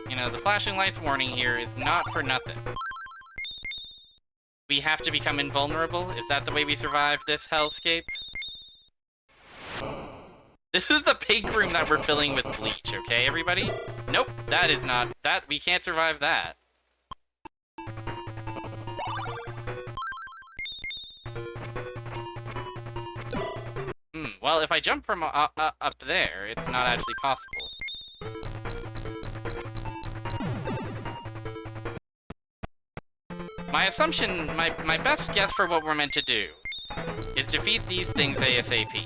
You know, the flashing lights warning here is not for nothing. We have to become invulnerable? Is that the way we survive this hellscape? This is the pig room that we're filling with bleach, okay, everybody? Nope, that is not... we can't survive that. Well, if I jump from up there, it's not actually possible. My assumption, my best guess for what we're meant to do is defeat these things ASAP.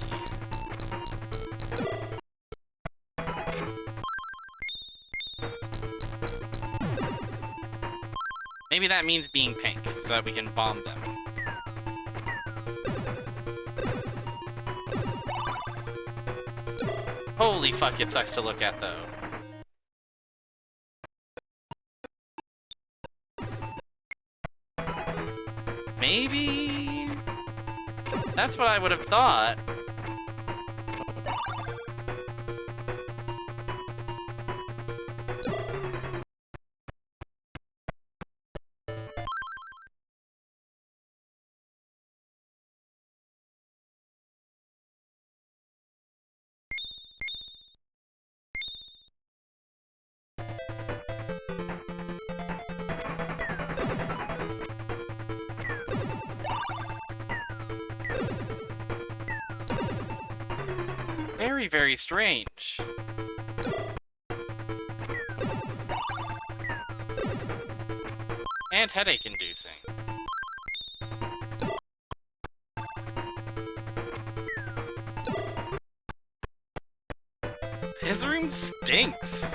Maybe that means being pink, so that we can bomb them. Holy fuck, it sucks to look at, though. Maybe... That's what I would have thought. Very, very strange. And headache-inducing. This room stinks.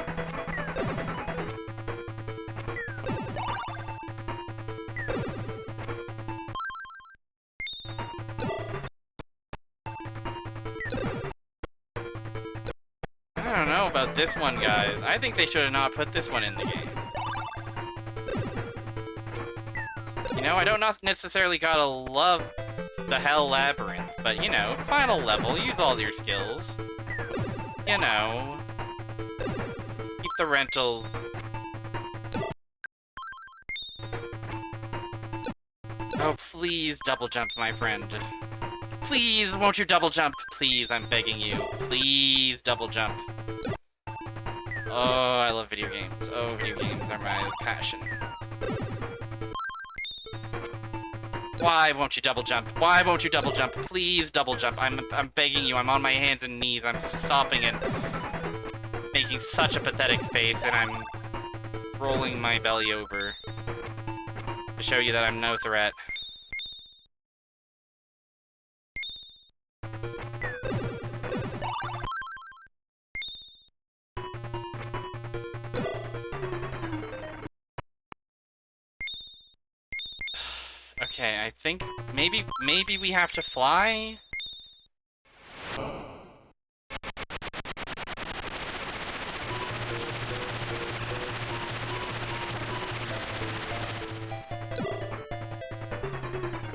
I don't know about this one, guys. I think they should have not put this one in the game. You know, I don't necessarily gotta love the Hell Labyrinth, but, you know, final level, use all your skills. You know, keep the rental. Oh, please double jump, my friend. Please, won't you double jump? Please, I'm begging you. Please double jump. Oh, I love video games. Oh, video games are my passion. Why won't you double jump? Why won't you double jump? Please double jump. I'm begging you. I'm on my hands and knees. I'm sopping and making such a pathetic face, and I'm rolling my belly over to show you that I'm no threat. Okay, I think maybe we have to fly?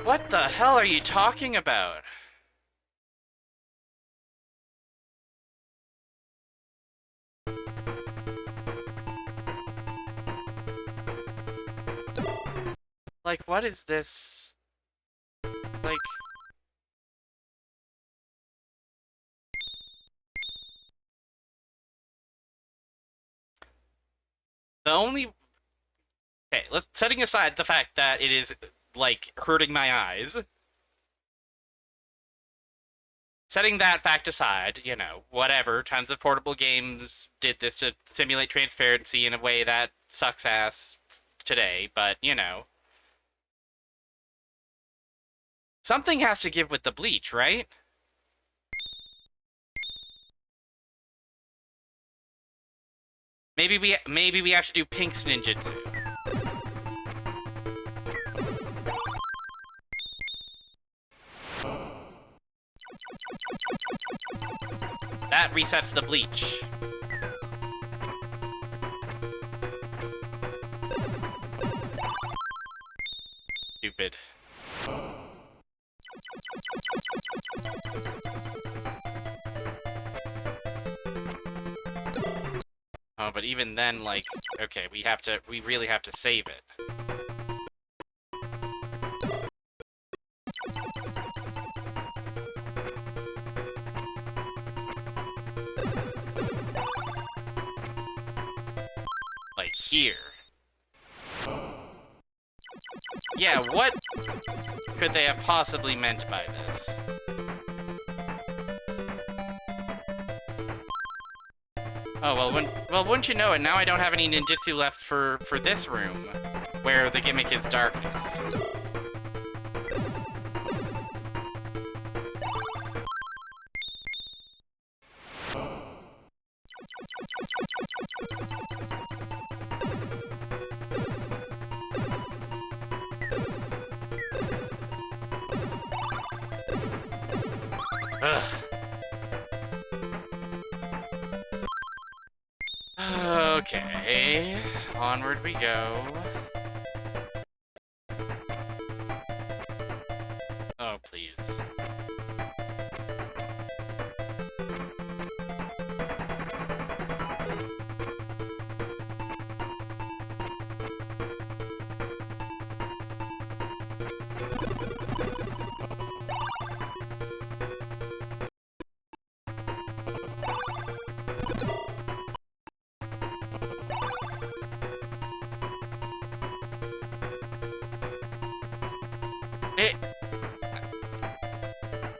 What the hell are you talking about? Like, what is this? Like... The only... Okay, setting aside the fact that it is, like, hurting my eyes. Setting that fact aside, you know, whatever, tons of portable games did this to simulate transparency in a way that sucks ass today, but, you know. Something has to give with the bleach, right? Maybe we have to do Pink's ninjutsu. That resets the bleach. Stupid. Oh, but even then, like, okay, we really have to save it. Like, here. Yeah, what could they have possibly meant by this? Oh, well, wouldn't you know it, now I don't have any ninjutsu left for this room, where the gimmick is darkness. Ugh. Okay, onward we go. Oh, please.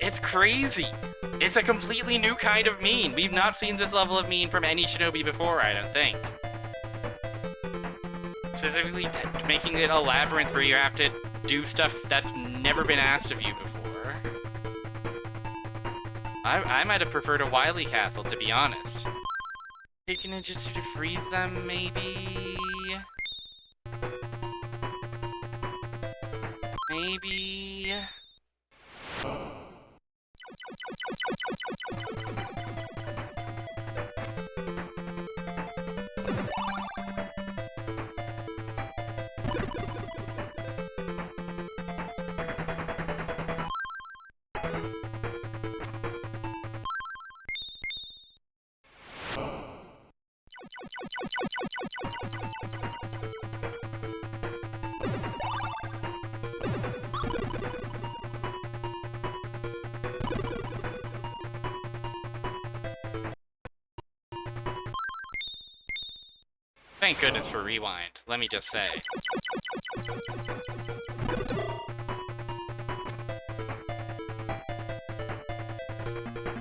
It's crazy. It's a completely new kind of mean. We've not seen this level of mean from any shinobi before, I don't think. Specifically, making it a labyrinth where you have to do stuff that's never been asked of you before. I might have preferred a Wily Castle, to be honest. Take a ninjutsu to freeze them, maybe? Maybe... Thank goodness for Rewind, let me just say.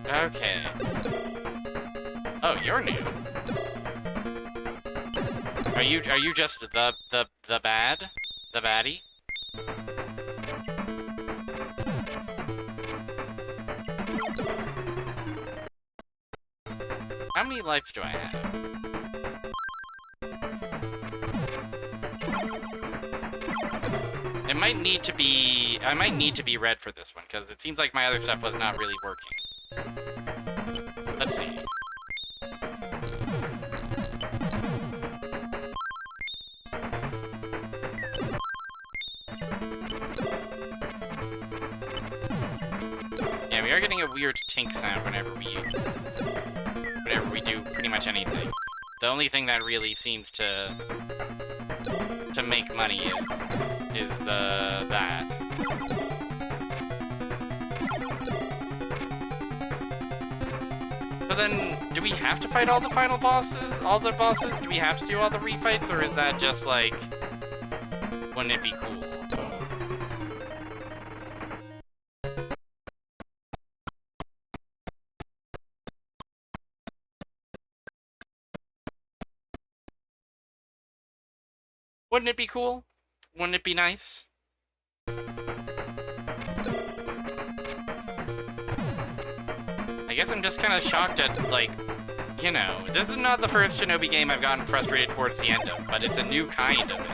Okay. Oh, you're new. Are you just the bad? The baddie? How many lives do I have? It might need to be... I might need to be red for this one, because it seems like my other stuff was not really working. Let's see. Yeah, we are getting a weird tink sound whenever we do pretty much anything. The only thing that really seems to make money is that. For then, do we have to fight all the final bosses? All the bosses? Do we have to do all the refights, or is that just like... Wouldn't it be cool? Wouldn't it be cool? Wouldn't it be nice? I guess I'm just kind of shocked at, like, you know, this is not the first Shinobi game I've gotten frustrated towards the end of, but it's a new kind of it.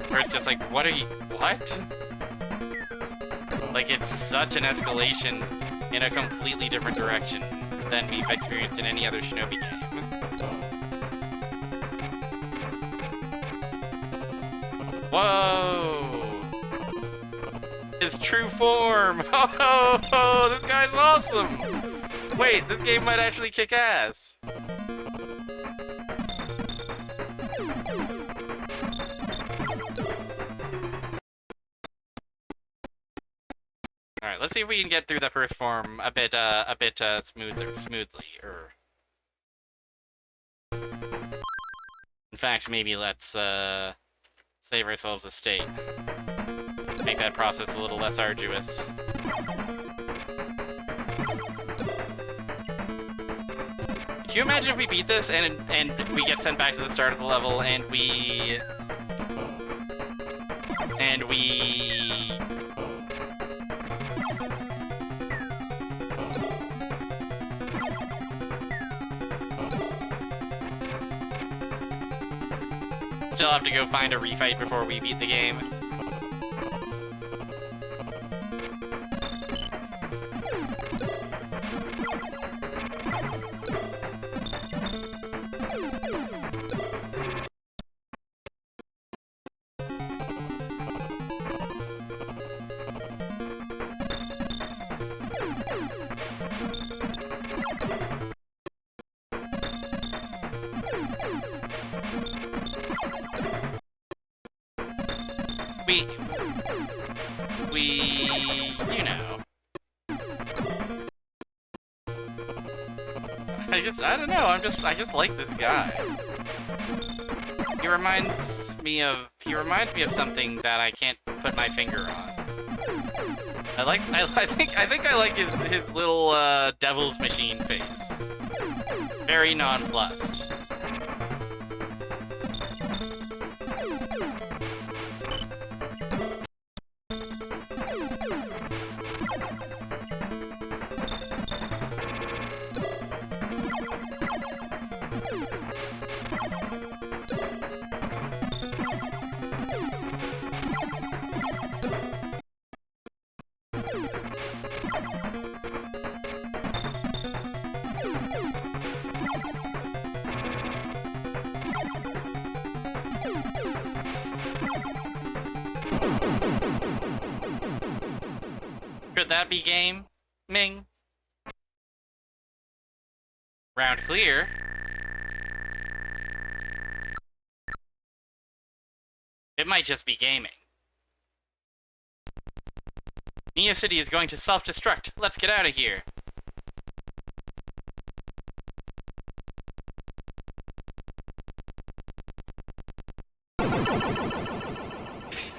Where it's just like, what are you... what? Like, it's such an escalation in a completely different direction than we've experienced in any other Shinobi game. Whoa! His true form! Oh, this guy's awesome! Wait, this game might actually kick ass. Alright, let's see if we can get through the first form a bit smoothly. In fact, maybe let's, save ourselves a state. Make that process a little less arduous. Can you imagine if we beat this and we get sent back to the start of the level and we still have to go find a refight before we beat the game? You know. I don't know, I just like this guy. He reminds me of something that I can't put my finger on. I think I like his little, devil's machine face. Very nonplussed. Could that be game? Ming. Round clear. It might just be gaming. Neo City is going to self-destruct. Let's get out of here.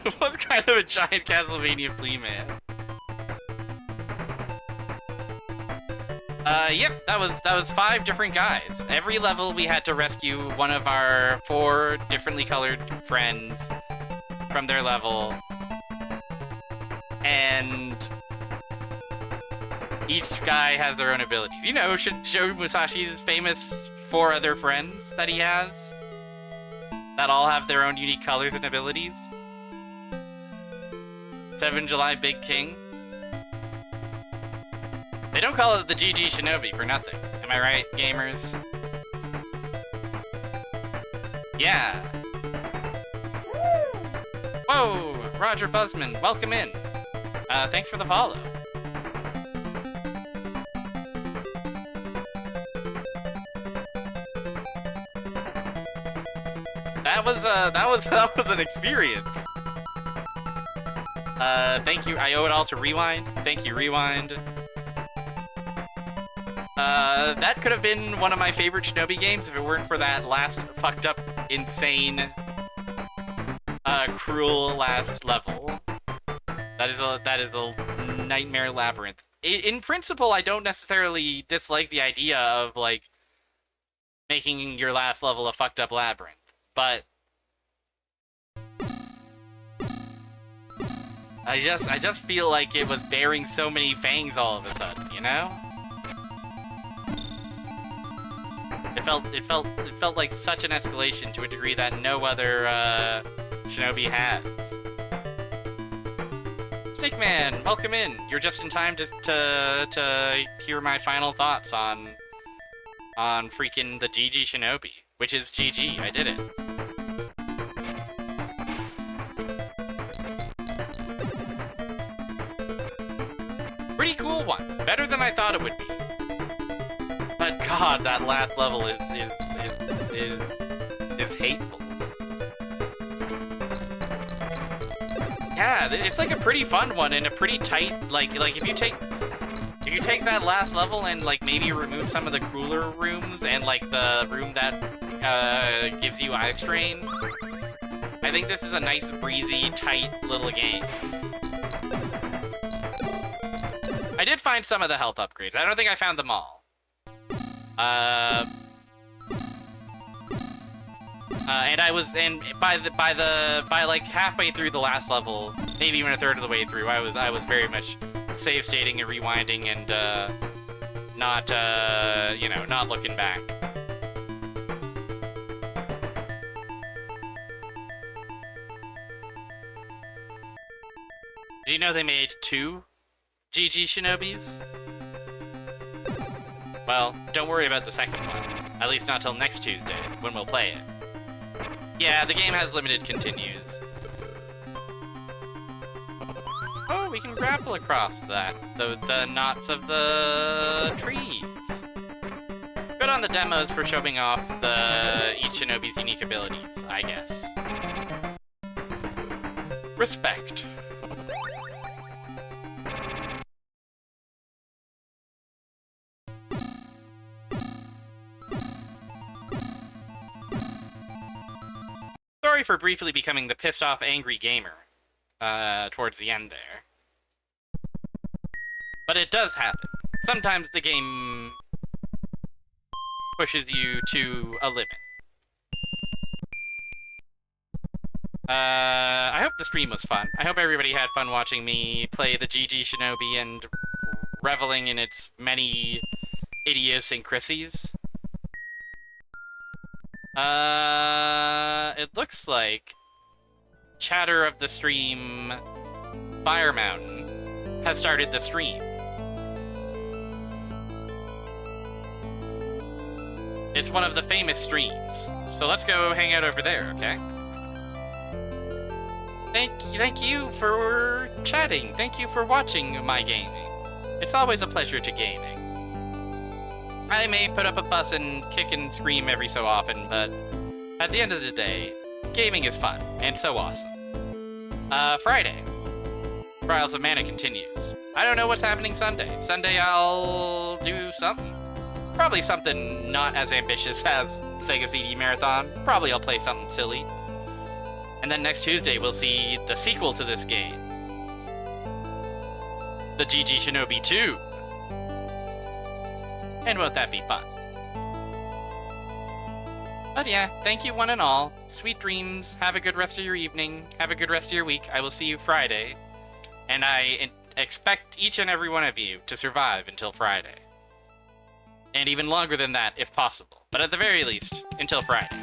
It was kind of a giant Castlevania flea man. Yep, that was 5 different guys. Every level we had to rescue one of our 4 differently colored friends from their level. And each guy has their own abilities. You know, Sho Musashi's famous 4 other friends that he has that all have their own unique colors and abilities. 7 July Big King. They don't call it the GG Shinobi for nothing. Am I right, gamers? Yeah. Whoa! Roger Buzzman, welcome in. Thanks for the follow. That was an experience. Thank you. I owe it all to Rewind. Thank you, Rewind. That could have been one of my favorite shinobi games if it weren't for that last fucked up, insane, cruel last level. That is a nightmare labyrinth. In principle, I don't necessarily dislike the idea of, like, making your last level a fucked up labyrinth, but I just feel like it was bearing so many fangs all of a sudden, you know? It felt like such an escalation to a degree that no other shinobi has. Snake Man, welcome in. You're just in time to hear my final thoughts on freaking the GG Shinobi, which is GG. I did it. Pretty cool one. Better than I thought it would be. But God, that last level is hateful. Yeah, it's like a pretty fun one and a pretty tight, like if you take that last level and like maybe remove some of the crueler rooms and like the room that gives you eye strain, I think this is a nice breezy, tight little game. I did find some of the health upgrades. I don't think I found them all. And by like halfway through the last level, maybe even a third of the way through, I was very much save stating and rewinding and not looking back. Did you know they made 2 GG Shinobis? Well, don't worry about the second one. At least not till next Tuesday, when we'll play it. Yeah, the game has limited continues. Oh, we can grapple across that. The knots of the trees. Good on the demos for showing off each Shinobi's unique abilities, I guess. Respect. Sorry for briefly becoming the pissed off angry gamer towards the end there. But it does happen. Sometimes the game pushes you to a limit. I hope the stream was fun. I hope everybody had fun watching me play the GG Shinobi and reveling in its many idiosyncrasies. It looks like Chatter of the Stream Fire Mountain has started the stream. It's one of the famous streams, so let's go hang out over there, okay? Thank you for chatting. Thank you for watching my gaming. It's always a pleasure to gaming. I may put up a fuss and kick and scream every so often, but at the end of the day, gaming is fun, and so awesome. Friday. Trials of Mana continues. I don't know what's happening Sunday. Sunday I'll do something. Probably something not as ambitious as Sega CD Marathon. Probably I'll play something silly. And then next Tuesday we'll see the sequel to this game. The GG Shinobi 2. And won't that be fun? But yeah, thank you one and all. Sweet dreams. Have a good rest of your evening. Have a good rest of your week. I will see you Friday. And I expect each and every one of you to survive until Friday. And even longer than that, if possible. But at the very least, until Friday.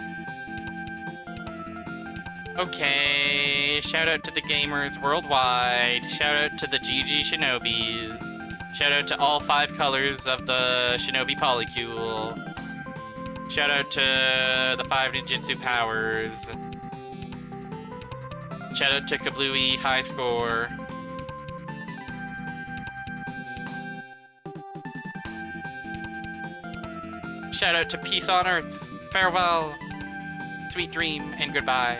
Okay, shout out to the gamers worldwide. Shout out to the GG Shinobis. Shout out to all 5 colors of the Shinobi Polycule. Shout out to the 5 ninjutsu powers. Shout out to Kablooey High Score. Shout out to Peace on Earth. Farewell, sweet dream, and goodbye.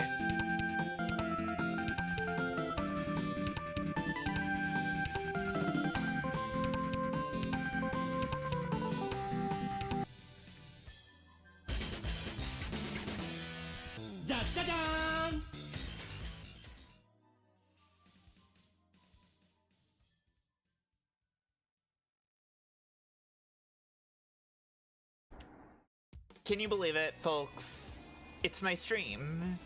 Can you believe it, folks? It's my stream.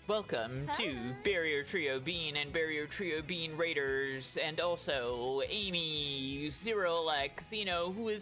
Welcome to Barrier Trio Bean and Barrier Trio Bean Raiders, and also Amy, Zero Alex, Xeno, who is